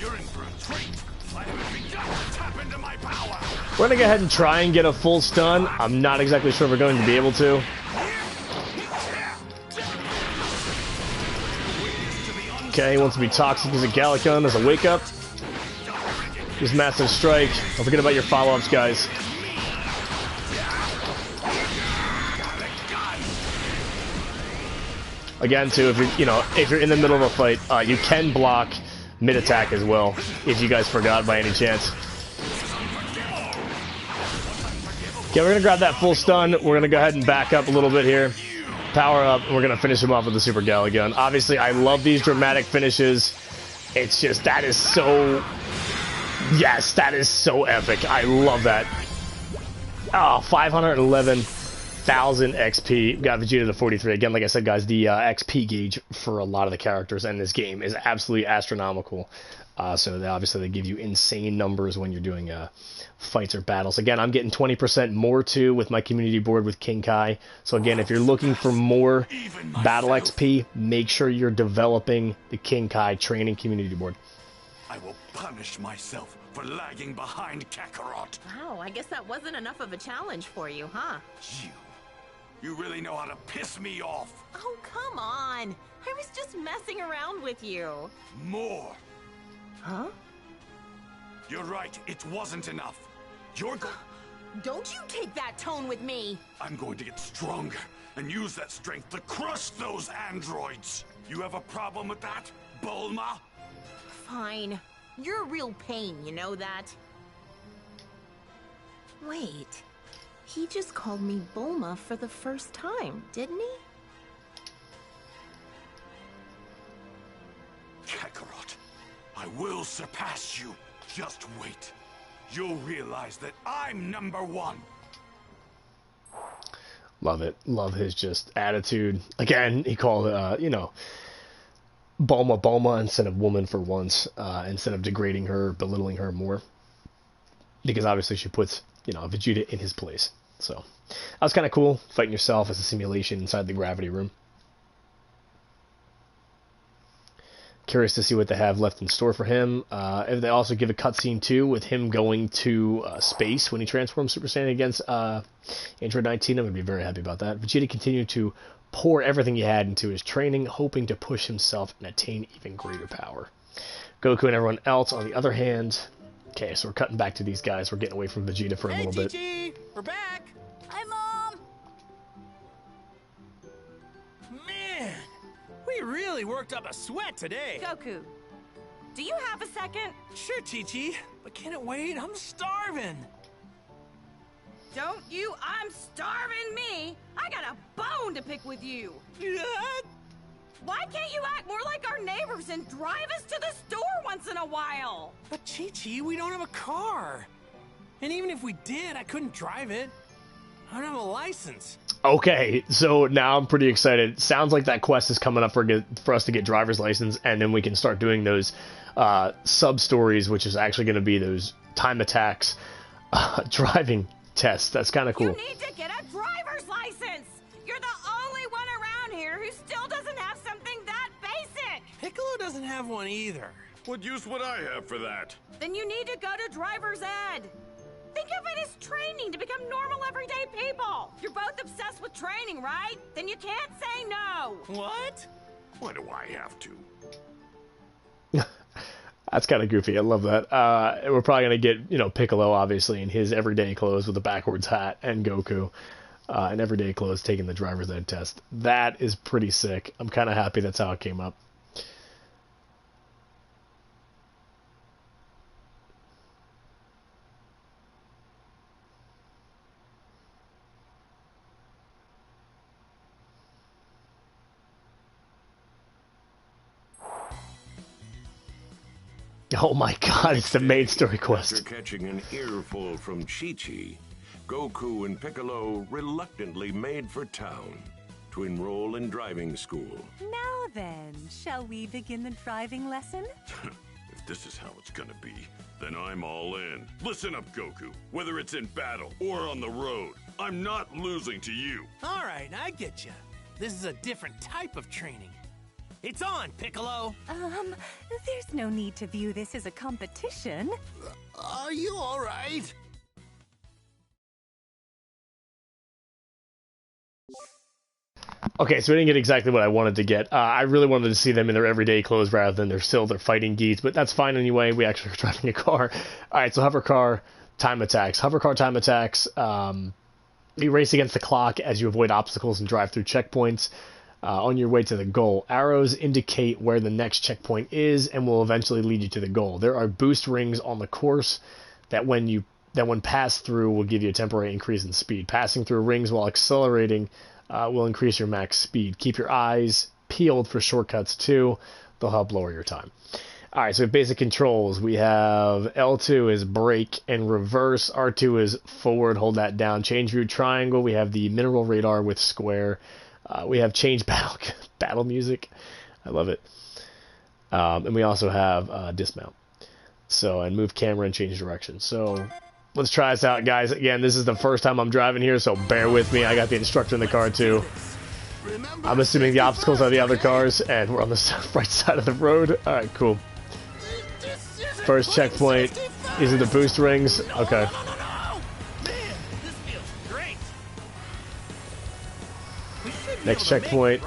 You're in for a treat. I haven't begun to tap into my power. We're gonna go ahead and try and get a full stun. I'm not exactly sure if we're going to be able to. Okay, he wants to be toxic as a Galacon as a wake up. Use massive strike. Don't forget about your follow-ups, guys. Again, too, if you're in the middle of a fight, you can block mid attack as well. If you guys forgot by any chance. Okay, we're gonna grab that full stun. We're gonna go ahead and back up a little bit here. Power up, and we're gonna finish him off with the Super Galacon. Obviously, I love these dramatic finishes. It's just, that is so... Yes, that is so epic. I love that. Oh, 511,000 XP. Got Vegeta to 43. Again, like I said, guys, the XP gauge for a lot of the characters in this game is absolutely astronomical. So obviously they give you insane numbers when you're doing fights or battles. Again, I'm getting 20% more too with my community board with King Kai. So again, if you're looking for more battle XP, make sure you're developing the King Kai training community board. I will punish myself for lagging behind Kakarot. Wow, I guess that wasn't enough of a challenge for you, huh? You really know how to piss me off. Oh, come on. I was just messing around with you. More. Huh? You're right, it wasn't enough. You're going... Don't you take that tone with me. I'm going to get stronger and use that strength to crush those androids. You have a problem with that, Bulma? Fine. You're a real pain, you know that? Wait. He just called me Bulma for the first time, didn't he? Kakarot, I will surpass you. Just wait. You'll realize that I'm #1. Love it. Love his just attitude. Again, he called, Bulma instead of woman for once, instead of degrading her, belittling her more. Because obviously she puts, Vegeta in his place. So, that was kind of cool, fighting yourself as a simulation inside the gravity room. Curious to see what they have left in store for him. If they also give a cutscene too with him going to space when he transforms Super Saiyan against Android 19, I'm going to be very happy about that. Vegeta continued to pour everything he had into his training, hoping to push himself and attain even greater power. Goku and everyone else, on the other hand... Okay, so we're cutting back to these guys. We're getting away from Vegeta for a little bit. Hey, we're back! Hi, Mom! Man, we really worked up a sweat today. Goku, do you have a second? Sure, Chi-Chi, but can it wait? I'm starving. Don't you? I'm starving me! to pick with you. Why can't you act more like our neighbors and drive us to the store once in a while? But Chi-Chi, we don't have a car. And even if we did, I couldn't drive it. I don't have a license. Okay, so now I'm pretty excited. Sounds like that quest is coming up for us to get driver's license, and then we can start doing those sub-stories, which is actually going to be those time attacks driving tests. That's kind of cool. You need to get a driver's license! You're the only one around here who still doesn't have something that basic! Piccolo doesn't have one either. What use would I have for that? Then you need to go to driver's ed. Think of it as training to become normal everyday people. You're both obsessed with training, right? Then you can't say no. What? Why do I have to? That's kind of goofy. I love that. We're probably going to get, Piccolo, obviously, in his everyday clothes with a backwards hat, and Goku in everyday clothes taking the driver's ed test. That is pretty sick. I'm kind of happy that's how it came up. Oh my god, it's the main story quest. After catching an earful from Chi-Chi, Goku and Piccolo reluctantly made for town to enroll in driving school. Now then, shall we begin the driving lesson? If this is how it's gonna be, then I'm all in. Listen up, Goku. Whether it's in battle or on the road, I'm not losing to you. All right, I get you. This is a different type of training. It's on, Piccolo! There's no need to view this as a competition. Are you all right? Okay, so we didn't get exactly what I wanted to get. I really wanted to see them in their everyday clothes rather than their fighting geese, but that's fine anyway. We actually are driving a car. Alright, so hover car time attacks. Hover car time attacks, you race against the clock as you avoid obstacles and drive through checkpoints. On your way to the goal. Arrows indicate where the next checkpoint is and will eventually lead you to the goal. There are boost rings on the course that when passed through will give you a temporary increase in speed. Passing through rings while accelerating will increase your max speed. Keep your eyes peeled for shortcuts too. They'll help lower your time. Alright, so we have basic controls. We have L2 is brake and reverse. R2 is forward, hold that down. Change view triangle. We have the mineral radar with square. We have change battle music. I love it. And we also have dismount. So, and move camera and change direction. So, let's try this out, guys. Again, this is the first time I'm driving here, so bear with me. I got the instructor in the car, too. I'm assuming the obstacles are the other cars, and we're on the right side of the road. Alright, cool. First checkpoint. These are the boost rings. Okay. Next checkpoint.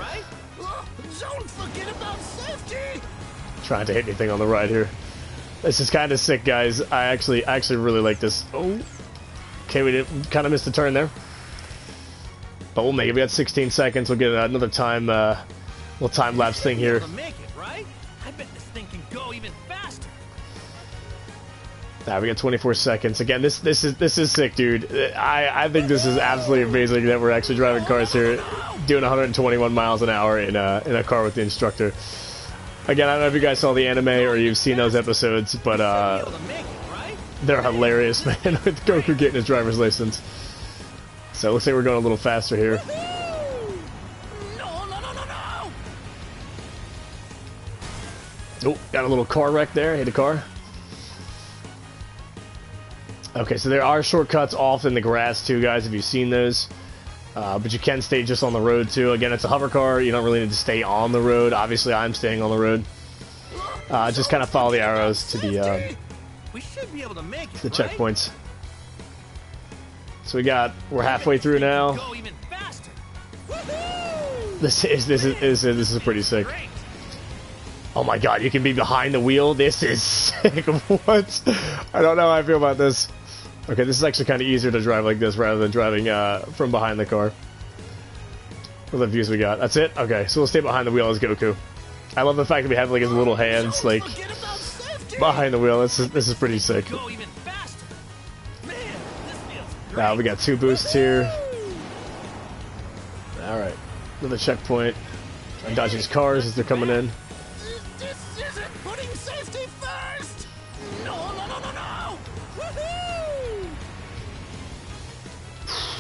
Trying to hit anything on the right here. This is kind of sick, guys. I actually really like this. Oh, okay, we didn't kind of missed the turn there, but we'll make it. We got 16 seconds. We'll get another time, little time lapse thing here. Nah, we got 24 seconds. Again, this is sick, dude. I think this is absolutely amazing that we're actually driving cars here, doing 121 miles an hour in a car with the instructor. Again, I don't know if you guys saw the anime or you've seen those episodes, but they're hilarious, man, with Goku getting his driver's license. So it looks like we're going a little faster here. Oh, got a little car wreck there. Hit a car. Okay, so there are shortcuts off in the grass too, guys, if you've seen those. But you can stay just on the road too. Again, it's a hover car. You don't really need to stay on the road. Obviously, I'm staying on the road. Just kind of follow the arrows to the checkpoints. So we're halfway through now. This is pretty sick. Oh my god, you can be behind the wheel? This is sick. What? I don't know how I feel about this. Okay, this is actually kind of easier to drive like this rather than driving from behind the car. What are the views we got? That's it? Okay, so we'll stay behind the wheel as Goku. I love the fact that we have like his little hands like behind the wheel. This is pretty sick. Now we got 2 boosts here. Alright. Another checkpoint. I'm dodging these cars as they're coming in. This isn't putting safety first! No, no, no, no, no! Woohoo!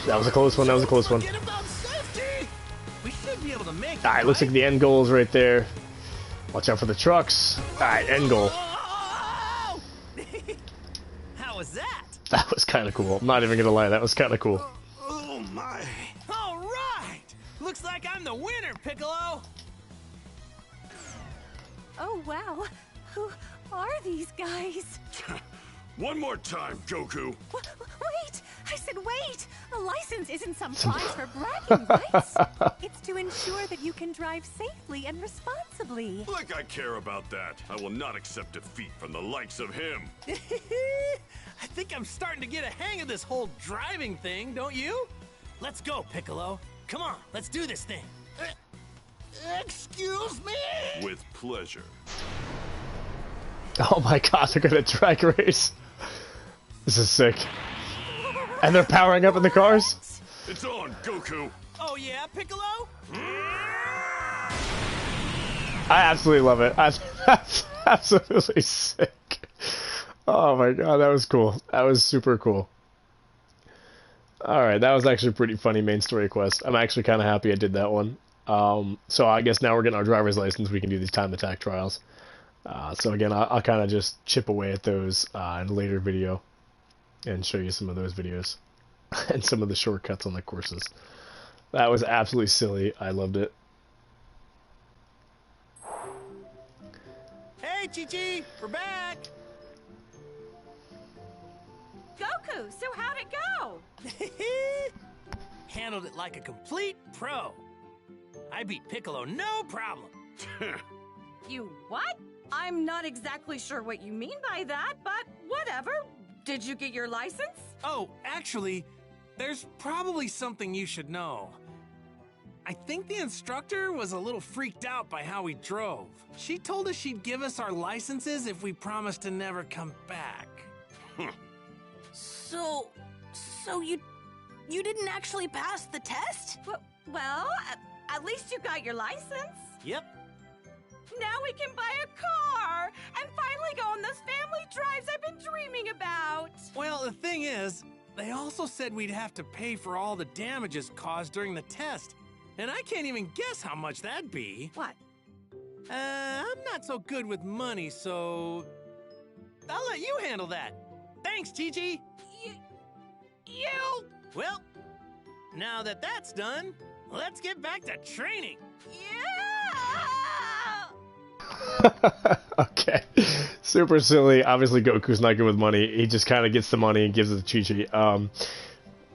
That was a close one, that was a close one. Forget about safety! We should be able to make it, Alright, looks like the end goal is right there. Watch out for the trucks. Alright, end goal. Oh! How was that? That was kind of cool. I'm not even gonna lie, that was kind of cool. Oh my. All right! Looks like I'm the winner, Piccolo! Oh, wow. Who are these guys? One more time, Goku. Wait! I said wait! A license isn't some prize for bragging rights. It's to ensure that you can drive safely and responsibly. Like I care about that. I will not accept defeat from the likes of him. I think I'm starting to get a hang of this whole driving thing, don't you? Let's go, Piccolo. Come on, let's do this thing. Excuse me? With pleasure. Oh my god, they're gonna drag race. This is sick. And they're powering up in the cars? It's on, Goku. Oh yeah, Piccolo? I absolutely love it. That's absolutely sick. Oh my god, that was cool. That was super cool. Alright, that was actually a pretty funny main story quest. I'm actually kind of happy I did that one. So I guess now we're getting our driver's license, we can do these time attack trials. So again, I'll kind of just chip away at those in a later video and show you some of those videos and some of the shortcuts on the courses. That was absolutely silly. I loved it. Hey, Chi-Chi, we're back! Goku, so how'd it go? Handled it like a complete pro. I beat Piccolo no problem. You what? I'm not exactly sure what you mean by that, but whatever. Did you get your license? Oh, actually, there's probably something you should know. I think the instructor was a little freaked out by how we drove. She told us she'd give us our licenses if we promised to never come back. So you didn't actually pass the test? Well, at least you got your license. Yep. Now we can buy a car and finally go on those family drives I've been dreaming about. Well, the thing is, they also said we'd have to pay for all the damages caused during the test. And I can't even guess how much that'd be. What? I'm not so good with money, so I'll let you handle that. Thanks, Chi-Chi. You? Well, now that that's done, let's get back to training. Yeah! Okay. Super silly. Obviously, Goku's not good with money. He just kind of gets the money and gives it to Chi-Chi.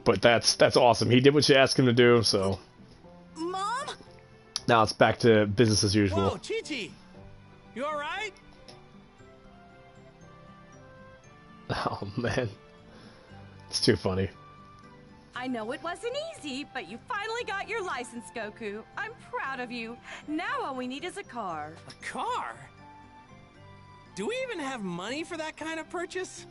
But that's awesome. He did what you asked him to do, so... Mom? Now it's back to business as usual. Whoa, Chi-Chi! You alright? Oh, man. It's too funny. I know it wasn't easy, but you finally got your license, Goku. I'm proud of you. Now all we need is a car. A car? Do we even have money for that kind of purchase?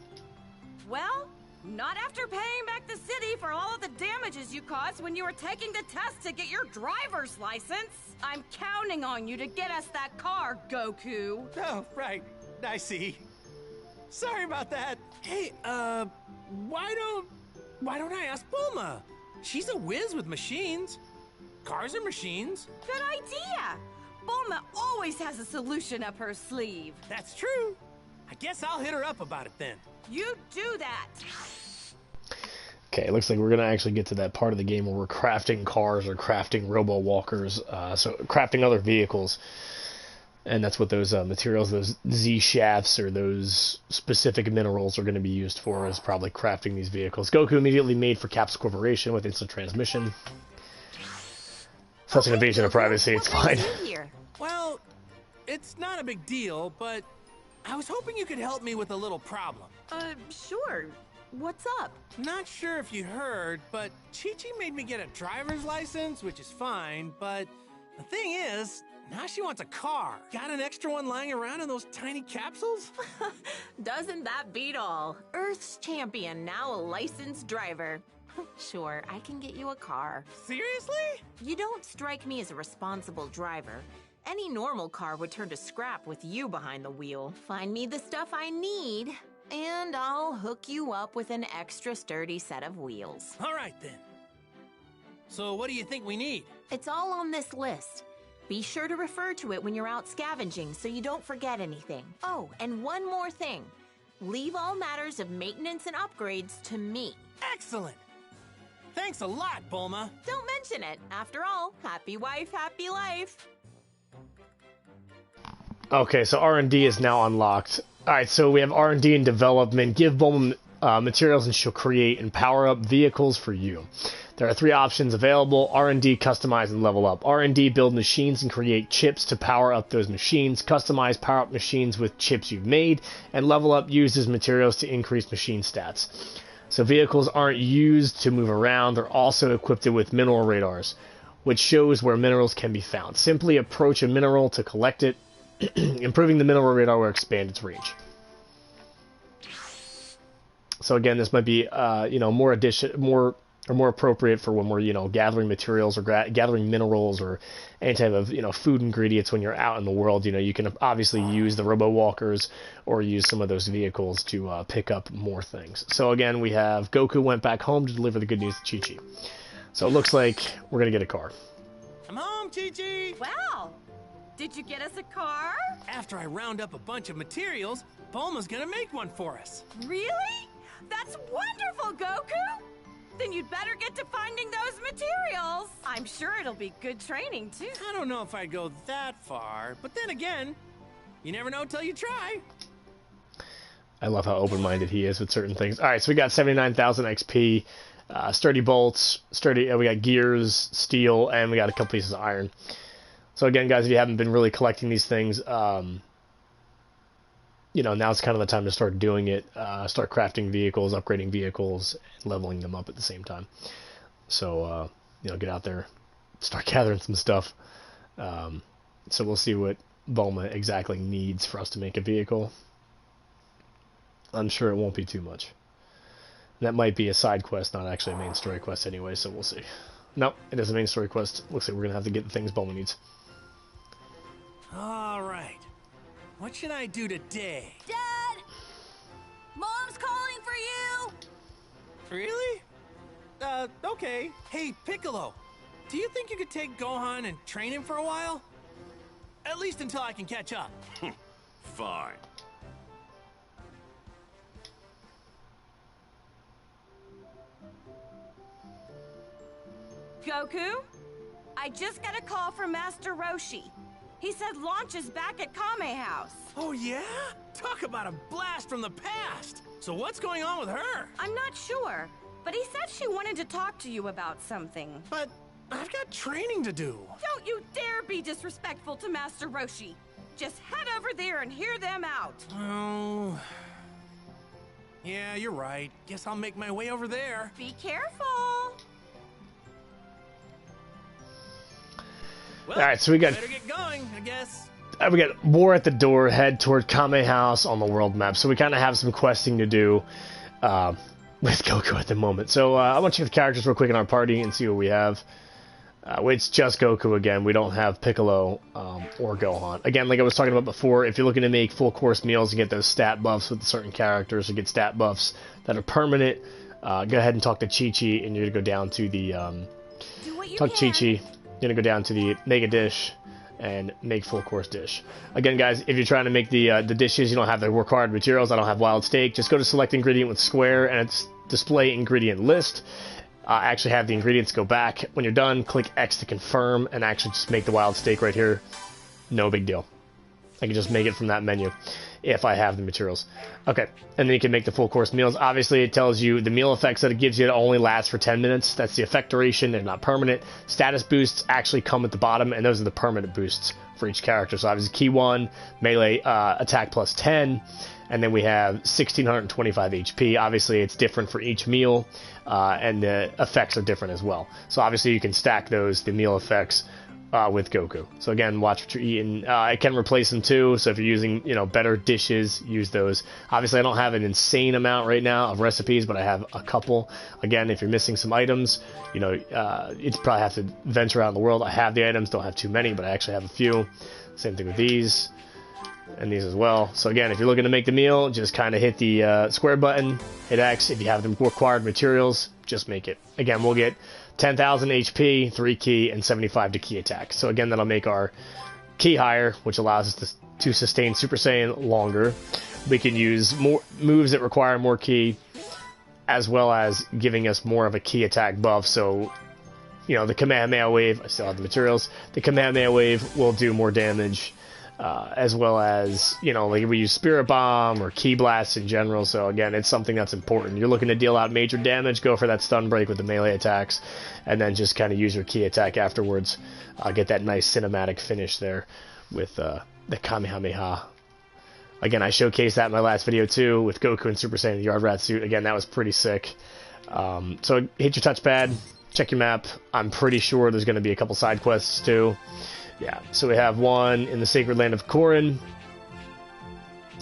Well, not after paying back the city for all of the damages you caused when you were taking the test to get your driver's license. I'm counting on you to get us that car, Goku. Oh, right. I see. Sorry about that. Hey, why don't I ask Bulma? She's a whiz with machines. Cars are machines. Good idea. Bulma always has a solution up her sleeve. That's true. I guess I'll hit her up about it then. You do that. Okay, it looks like we're going to actually get to that part of the game where we're crafting cars or crafting robo-walkers, so crafting other vehicles. And that's what those materials, those Z-shafts or those specific minerals are going to be used for, is probably crafting these vehicles. Goku immediately made for Capsule Corporation with instant transmission. Such an invasion of privacy, it's fine. Well, it's not a big deal, but I was hoping you could help me with a little problem. Sure. What's up? Not sure if you heard, but Chi-Chi made me get a driver's license, which is fine, but the thing is, now she wants a car. Got an extra one lying around in those tiny capsules? Doesn't that beat all? Earth's champion, now a licensed driver. Sure, I can get you a car. Seriously? You don't strike me as a responsible driver. Any normal car would turn to scrap with you behind the wheel. Find me the stuff I need, and I'll hook you up with an extra sturdy set of wheels. All right, then. So what do you think we need? It's all on this list. Be sure to refer to it when you're out scavenging so you don't forget anything. Oh, and one more thing. Leave all matters of maintenance and upgrades to me. Excellent! Thanks a lot, Bulma. Don't mention it. After all, happy wife, happy life. Okay, so R&D is now unlocked. Alright, so we have R&D in development. Give Bulma materials and she'll create and power up vehicles for you. There are 3 options available: R&D, customize, and level up. R&D, build machines and create chips to power up those machines. Customize, power up machines with chips you've made. And level up, uses materials to increase machine stats. So vehicles aren't used to move around. They're also equipped with mineral radars, which shows where minerals can be found. Simply approach a mineral to collect it. Improving the mineral radar will expand its range. So again, this might be more appropriate for when we're gathering materials or gathering minerals or any type of food ingredients when you're out in the world. You can obviously use the robo walkers or use some of those vehicles to pick up more things. So again, we have Goku went back home to deliver the good news to Chi-Chi. So it looks like we're gonna get a car. I'm home, Chi-Chi. Wow. Did you get us a car? After I round up a bunch of materials, Bulma's gonna make one for us. Really? That's wonderful, Goku! Then you'd better get to finding those materials. I'm sure it'll be good training, too. I don't know if I'd go that far, but then again, you never know till you try. I love how open-minded he is with certain things. Alright, so we got 79,000 XP, sturdy bolts, we got gears, steel, and we got a couple pieces of iron. So again, guys, if you haven't been really collecting these things, now's kind of the time to start doing it. Start crafting vehicles, upgrading vehicles, and leveling them up at the same time. So, get out there, start gathering some stuff. So we'll see what Bulma exactly needs for us to make a vehicle. I'm sure it won't be too much. That might be a side quest, not actually a main story quest anyway, so we'll see. Nope, it is a main story quest. Looks like we're going to have to get the things Bulma needs. All right. What should I do today? Dad! Mom's calling for you! Really? Okay. Hey, Piccolo, do you think you could take Gohan and train him for a while? At least until I can catch up. Fine. Goku? I just got a call from Master Roshi. He said launch is back at Kame House. Oh, yeah? Talk about a blast from the past. So what's going on with her? I'm not sure, but he said she wanted to talk to you about something. But I've got training to do. Don't you dare be disrespectful to Master Roshi. Just head over there and hear them out. Oh... Yeah, you're right. Guess I'll make my way over there. Be careful. Well, alright, so we got... better get going, I guess. We got war at the door, head toward Kame House on the world map. So we kind of have some questing to do with Goku at the moment. So I want to check the characters real quick in our party and see what we have. It's just Goku again. We don't have Piccolo or Gohan. Again, like I was talking about before, if you're looking to make full course meals and get those stat buffs with certain characters or get stat buffs that are permanent, go ahead and talk to Chi-Chi, and you're going to go down to the... talk to Chi-Chi. You're going to go down to the Mega Dish and make full course dish. Again, guys, if you're trying to make the dishes, you don't have the required materials. I don't have wild steak. Just go to select ingredient with square, and it's display ingredient list. Actually have the ingredients go back. When you're done, click X to confirm, and actually just make the wild steak right here. No big deal. I can just make it from that menu if I have the materials. Okay, and then you can make the full course meals. Obviously, it tells you the meal effects that it gives you only last for 10 minutes. That's the effect duration. They're not permanent. Status boosts actually come at the bottom, and those are the permanent boosts for each character. So obviously, key 1, melee attack plus 10, and then we have 1625 HP. Obviously, it's different for each meal, and the effects are different as well. So obviously, you can stack those, the meal effects, with Goku. So again, watch what you're eating. I can replace them too, so if you're using, you know, better dishes, use those. Obviously, I don't have an insane amount right now of recipes, but I have a couple. Again, if you're missing some items, you know, you'd probably have to venture out in the world. I have the items, don't have too many, but I actually have a few. Same thing with these, and these as well. So again, if you're looking to make the meal, just kind of hit the square button, hit X. If you have the required materials, just make it. Again, we'll get 10,000 HP, 3 ki, and 75 to ki attack. So again, that'll make our ki higher, which allows us to sustain Super Saiyan longer. We can use more moves that require more ki, as well as giving us more of a ki attack buff. So, you know, the Kamehameha Wave, I still have the materials, the Kamehameha Wave will do more damage, as well as, you know, like we use Spirit Bomb or Ki Blast in general. So again, it's something that's important. You're looking to deal out major damage, go for that stun break with the melee attacks, and then just kind of use your ki attack afterwards. Get that nice cinematic finish there with the Kamehameha. Again, I showcased that in my last video too, with Goku and Super Saiyan in the Yard Rat suit. Again, that was pretty sick. So hit your touchpad, check your map. I'm pretty sure there's going to be a couple side quests too. Yeah, so we have one in the Sacred Land of Korin,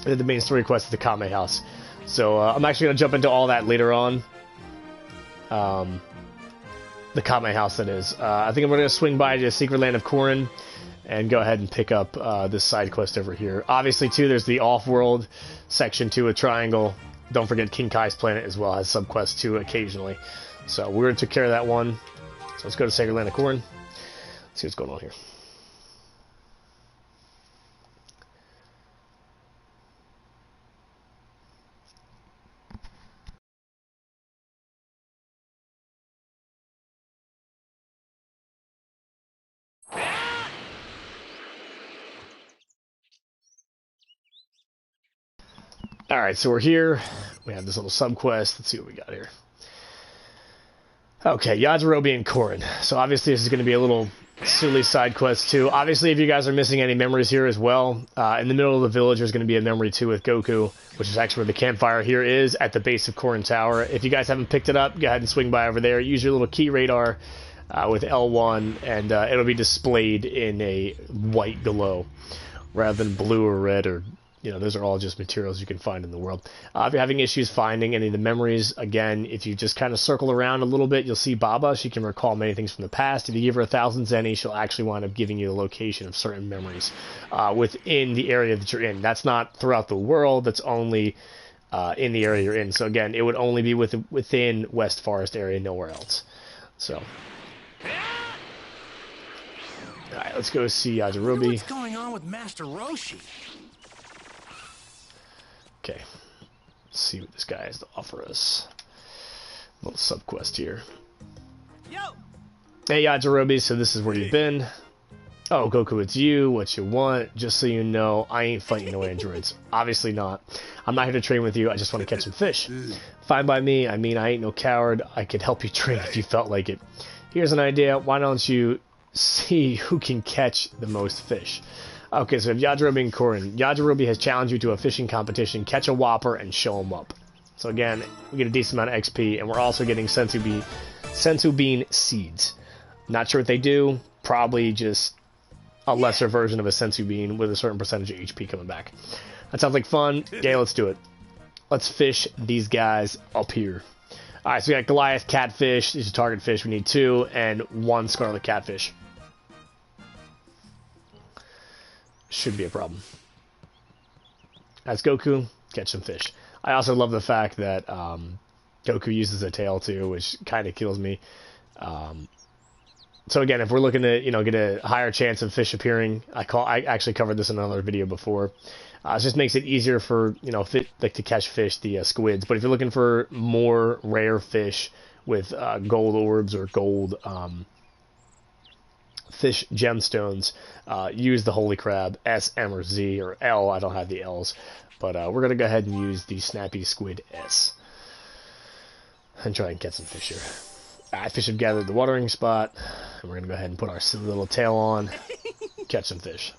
and the main story quest is the Kame House. So I'm actually going to jump into all that later on. The Kame House, that is. I think I'm going to swing by to the Secret Land of Korin and go ahead and pick up this side quest over here. Obviously, too, there's the Off-World section, too, with Triangle. Don't forget King Kai's planet as well has subquests, too, occasionally. So we already took care of that one. So let's go to Sacred Land of Korin. See what's going on here. Alright, so we're here. We have this little sub-quest. Let's see what we got here. Okay, Yajirobe and Korin. So obviously this is going to be a little silly side quest too. Obviously, if you guys are missing any memories here as well, in the middle of the village there's going to be a memory too with Goku, which is actually where the campfire here is, at the base of Korin Tower. If you guys haven't picked it up, go ahead and swing by over there. Use your little key radar with L1, and it'll be displayed in a white glow rather than blue or red, or, you know, those are all just materials you can find in the world. If you're having issues finding any of the memories, again, if you just kind of circle around a little bit, you'll see Baba. She can recall many things from the past. If you give her 1,000 zenny, she'll actually wind up giving you the location of certain memories within the area that you're in. That's not throughout the world. That's only in the area you're in. So again, it would only be within West Forest area, nowhere else. So, all right, let's go see Yajirobe. What's going on with Master Roshi? Okay, let's see what this guy has to offer us. A little sub-quest here. Yo! Hey, Yajirobe, so this is where you've been. Oh, Goku, it's you. What you want? Just so you know, I ain't fighting no androids. Obviously not. I'm not here to train with you. I just want to catch some fish. Fine by me. I mean, I ain't no coward. I could help you train if you felt like it. Here's an idea. Why don't you see who can catch the most fish? Okay, so we have Yajirobe and Korin. Yajirobe has challenged you to a fishing competition. Catch a whopper and show him up. So again, we get a decent amount of XP, and we're also getting sensu bean seeds. Not sure what they do. Probably just a lesser version of a sensu bean with a certain percentage of HP coming back. That sounds like fun. Yeah, let's do it. Let's fish these guys up here. Alright, so we got Goliath catfish. These are target fish. We need 2 and 1 scarlet catfish. Should be a problem. As Goku, catch some fish. I also love the fact that Goku uses a tail too, which kind of kills me. So again, if we're looking to, you know, get a higher chance of fish appearing, I actually covered this in another video before. It just makes it easier for, you know, to catch fish, the squids. But if you're looking for more rare fish with gold orbs or gold fish gemstones, use the Holy Crab, S, M, or Z, or L. I don't have the L's, but we're going to go ahead and use the Snappy Squid S and try and get some fish here. Alright, fish have gathered the watering spot, and we're going to go ahead and put our silly little tail on, catch some fish.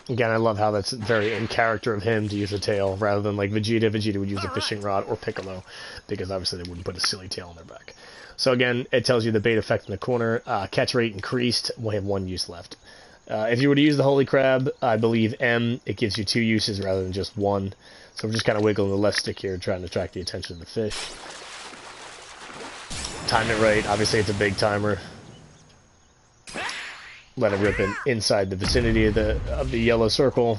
Again, I love how that's very in character of him to use a tail rather than like Vegeta. Vegeta would use a fishing rod, or Piccolo, because obviously they wouldn't put a silly tail on their back. So again, it tells you the bait effect in the corner. Catch rate increased. We have 1 use left. If you were to use the Holy Crab, I believe M, it gives you 2 uses rather than just 1. So we're just kind of wiggling the left stick here, trying to attract the attention of the fish. Time it right. Obviously, it's a big timer. Let it rip in inside the vicinity of the yellow circle.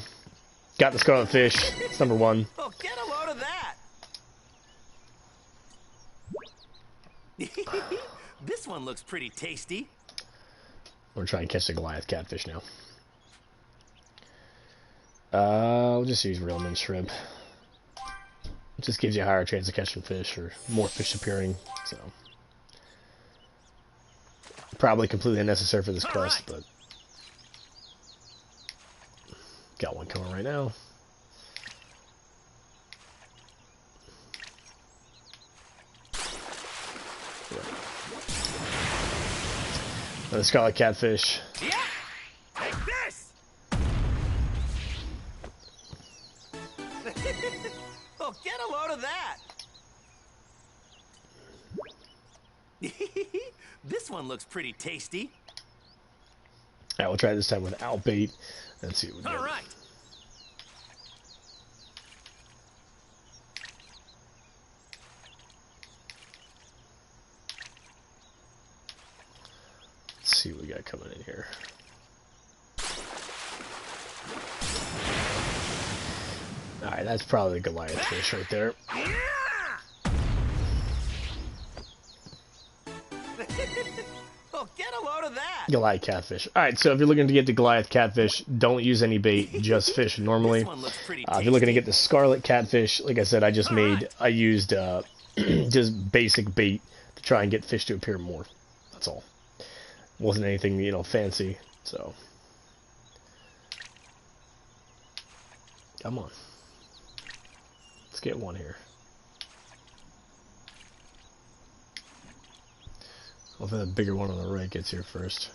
Got the scarlet fish. It's number 1. Oh, get a load of that! This one looks pretty tasty. We're trying to catch the Goliath catfish now. We'll just use reelman shrimp. It just gives you a higher chance of catching fish, or more fish appearing, so... Probably completely unnecessary for this quest, but... Got one coming right now. Another scarlet catfish. Yeah! Take this! Oh, get a load of that! This one looks pretty tasty. Alright, we'll try this time without bait. Let's see what we get. Alright. Let's see what we got coming in here. Alright, that's probably the Goliath fish right there. Oh, get a load of that! Goliath catfish. Alright, so if you're looking to get the Goliath catfish, don't use any bait, just fish normally. If you're looking to get the scarlet catfish, like I said, I used just basic bait to try and get fish to appear more. That's all. Wasn't anything, you know, fancy, so. Come on. Let's get one here. Hopefully the bigger one on the right gets here first.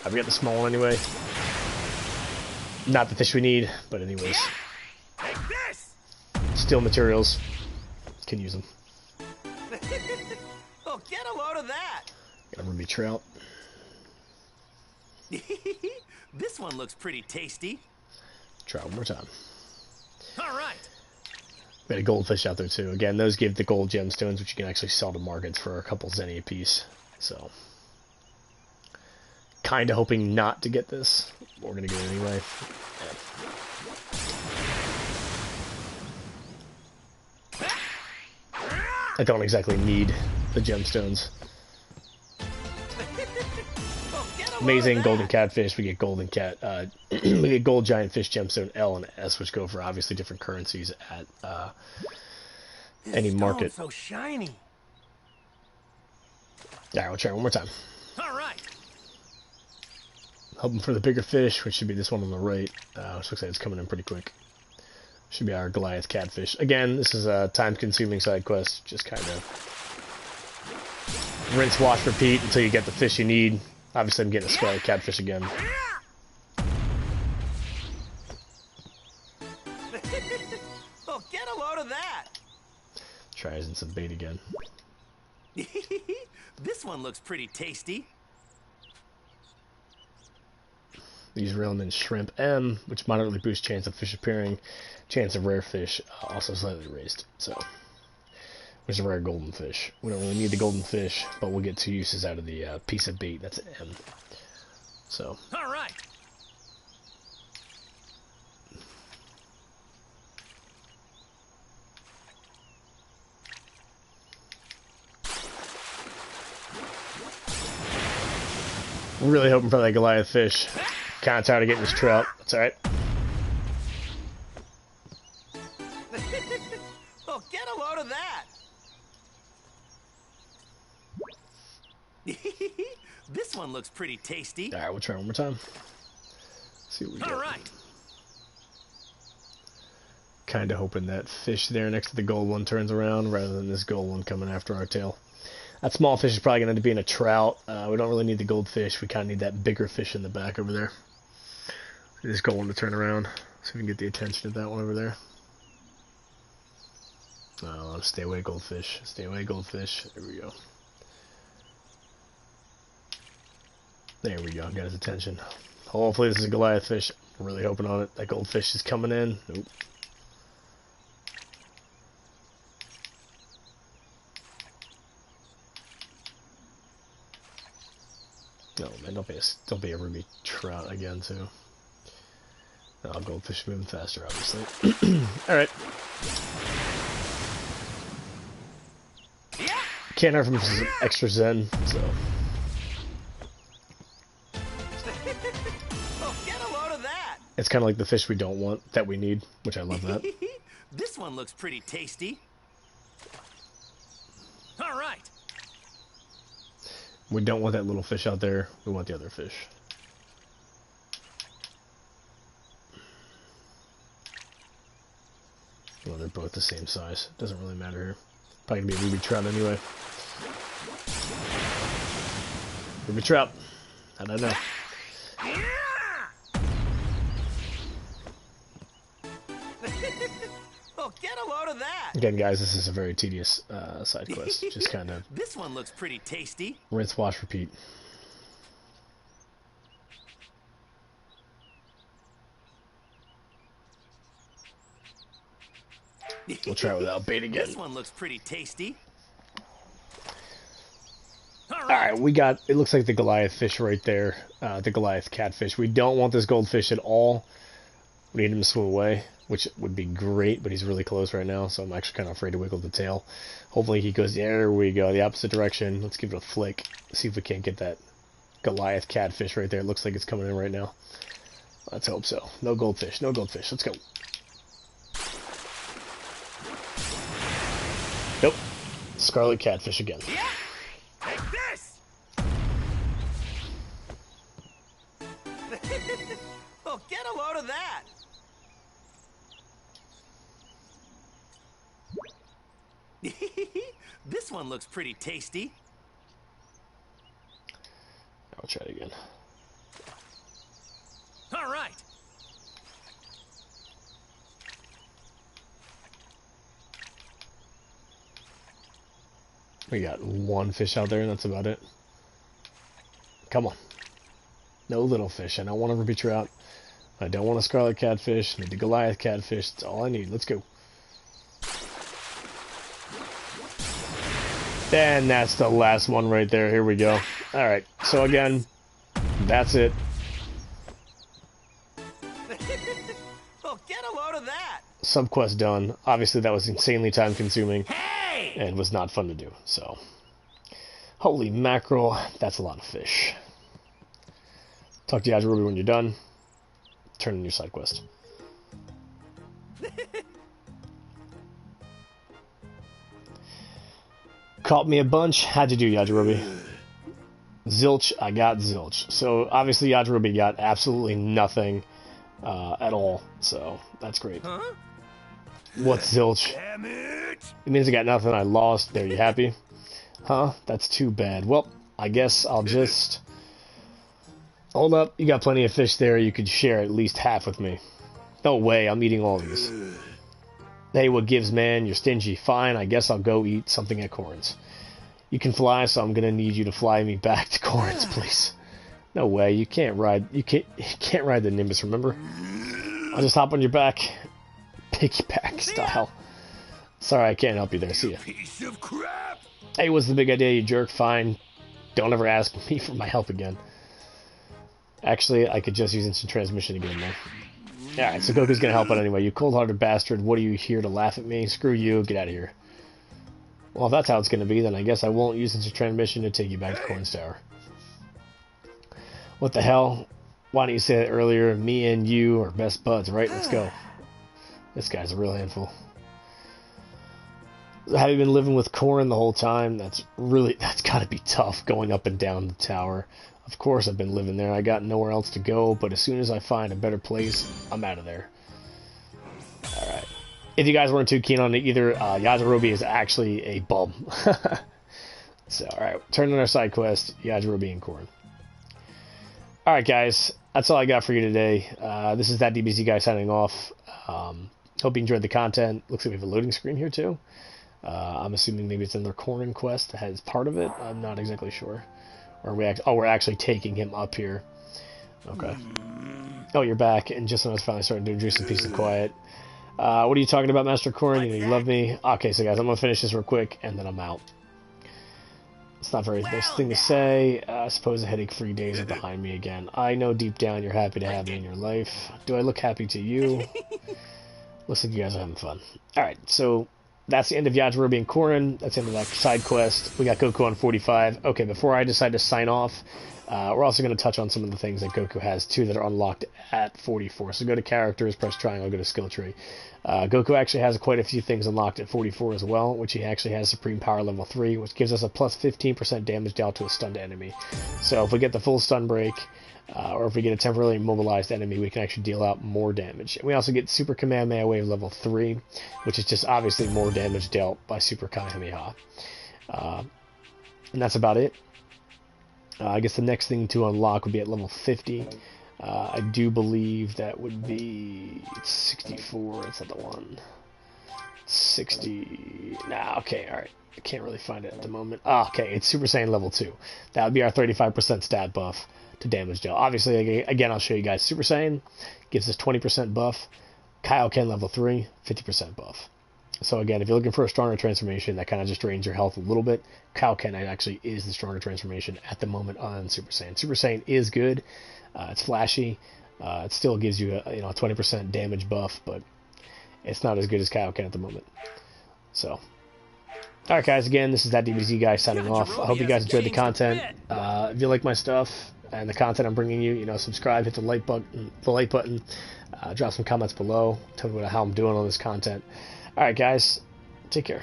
I've got the small one anyway. Not the fish we need, but anyways. Take this! Steel materials. Can use them. Oh, get a load of that! Got a ruby trout. This one looks pretty tasty. Try one more time. All right. We got a goldfish out there too. Again, those give the gold gemstones, which you can actually sell to markets for a couple zenny a piece. So, kind of hoping not to get this. But we're gonna get it anyway. Yeah. I don't exactly need the gemstones. Amazing golden catfish. We get golden cat. We get gold giant fish gemstone L and S, which go for obviously different currencies at any market. So shiny. All right, we'll try one more time. All right. Hoping for the bigger fish, which should be this one on the right. Which looks like it's coming in pretty quick. Should be our Goliath catfish. Again, this is a time-consuming side quest. Just kind of rinse, wash, repeat until you get the fish you need. Obviously, I'm getting a scarlet catfish again. Oh, get a load of that! Try using some bait again. This one looks pretty tasty. These reelmen shrimp M, which moderately boosts chance of fish appearing. Chance of rare fish also slightly raised. So, there's a rare golden fish. We don't really need the golden fish, but we'll get 2 uses out of the piece of bait. That's an M. So. All right. We're really hoping for that Goliath fish. Kind of tired of getting this trout. That's alright. Oh, get a load of that! This one looks pretty tasty. Alright, we'll try one more time. See what we get. All right. Kind of hoping that fish there next to the gold one turns around rather than this gold one coming after our tail. That small fish is probably going to end up being a trout. We don't really need the goldfish. We kind of need that bigger fish in the back over there. Just go on to turn around so we can get the attention of that one over there. Oh, stay away, goldfish. Stay away, goldfish. There we go. There we go. Got his attention. Hopefully this is a Goliath fish. I'm really hoping on it. That goldfish is coming in. Nope. No, man, don't be a ruby trout again, too. No, goldfish moving faster, obviously. Alright. Can't have him some extra zen, so. Oh, get a load of that! It's kind of like the fish we don't want, that we need, which I love that. This one looks pretty tasty. All right. We don't want that little fish out there. We want the other fish. Well, they're both the same size. Doesn't really matter here. Probably gonna be a ruby trout anyway. Ruby trout. How'd I know? Oh, get a load of that! Again, guys, this is a very tedious side quest. Just kind of This one looks pretty tasty. rinse, wash, repeat. We'll try it without bait again. This one looks pretty tasty. Alright, we got, it looks like the Goliath fish right there. The Goliath catfish. We don't want this goldfish at all. We need him to swim away, which would be great, but he's really close right now, so I'm actually kind of afraid to wiggle the tail. Hopefully he goes, there we go, the opposite direction. Let's give it a flick. See if we can't get that Goliath catfish right there. It looks like it's coming in right now. Let's hope so. No goldfish, no goldfish. Let's go. Nope. Scarlet catfish again. Yeah. Take this. Oh, get a load of that. This one looks pretty tasty. I'll try it again. All right. We got one fish out there, and that's about it. Come on. No little fish. I don't want a ruby trout. I don't want a scarlet catfish. I need the Goliath catfish. That's all I need. Let's go. And that's the last one right there. Here we go. Alright, so again, that's it. Oh, get a load of that. Subquest done. Obviously, that was insanely time consuming. And was not fun to do. So, holy mackerel, that's a lot of fish. Talk to Yajirobe when you're done. Turn in your side quest. Caught me a bunch. Had to do Yajirobe. Zilch, I got zilch. So obviously Yajirobe got absolutely nothing at all. So that's great. Huh? What's zilch? Damn it! It means I got nothing. I lost. There, you happy? Huh? That's too bad. Well, I guess I'll just... Hold up. You got plenty of fish there. You could share at least half with me. No way. I'm eating all these. Hey, what gives, man? You're stingy. Fine. I guess I'll go eat something at Corin's. You can fly, so I'm gonna need you to fly me back to Corin's, please. No way. You can't ride. You can't ride the Nimbus. Remember? I'll just hop on your back, piggyback style. Sorry, I can't help you there. See ya. Piece of crap! Hey, what's the big idea, you jerk? Fine. Don't ever ask me for my help again. Actually, I could just use instant transmission again, though. Alright, so Goku's gonna help out anyway. You cold-hearted bastard. What are you here to laugh at me? Screw you. Get out of here. Well, if that's how it's gonna be, then I guess I won't use instant transmission to take you back to Corin's Tower. What the hell? Why didn't you say that earlier? Me and you are best buds, right? Let's go. This guy's a real handful. Have you been living with Corin the whole time? That's gotta be tough, going up and down the tower. Of course I've been living there. I got nowhere else to go, but as soon as I find a better place, I'm out of there. Alright. If you guys weren't too keen on it either, Yajirobe is actually a bum. So, alright, turning on our side quest, Yajirobe and Corrin. Alright, guys, that's all I got for you today. This is ThatDBZ guy signing off. Hope you enjoyed the content. Looks like we have a loading screen here, too. I'm assuming maybe it's in their Corrin quest that has part of it. I'm not exactly sure. Or we're actually taking him up here. Okay. Oh, you're back, and just when I was finally starting to do some peace and quiet. What are you talking about, Master Corrin? You love me? Okay, so guys, I'm going to finish this real quick, and then I'm out. It's not very nice thing to say. I suppose the headache-free days are behind me again. I know deep down you're happy to have me in your life. Do I look happy to you? Looks like you guys are having fun. Alright, so that's the end of Yajirobe and Corrin. That's the end of that side quest. We got Goku on 45. Okay, before I decide to sign off, we're also going to touch on some of the things that Goku has, too, that are unlocked at 44. So go to Characters, press Triangle, go to Skill Tree. Goku actually has quite a few things unlocked at 44 as well, which he actually has Supreme Power Level 3, which gives us a plus 15% damage dealt to a stunned enemy. So if we get the full stun break, or if we get a temporarily immobilized enemy, we can actually deal out more damage. And we also get Super Kamehameha Wave Level 3, which is just obviously more damage dealt by Super Kamehameha. And that's about it. I guess the next thing to unlock would be at level 50. I do believe that would be 64. It's not the one. 60. Nah, okay, alright. I can't really find it at the moment. Okay, it's Super Saiyan level 2. That would be our 35% stat buff to damage dealt. Obviously, again, I'll show you guys. Super Saiyan gives us 20% buff. Kaioken level 3, 50% buff. So again, if you're looking for a stronger transformation, that kind of just drains your health a little bit. Kaioken actually is the stronger transformation at the moment on Super Saiyan. Super Saiyan is good. It's flashy. It still gives you a 20% damage buff, but it's not as good as Kaioken at the moment. So, alright guys, again, this is ThatDBZ guy signing off. I hope you guys enjoyed the content. If you like my stuff and the content I'm bringing you, subscribe, hit the like button, drop some comments below, tell me how I'm doing on this content. Alright guys, take care.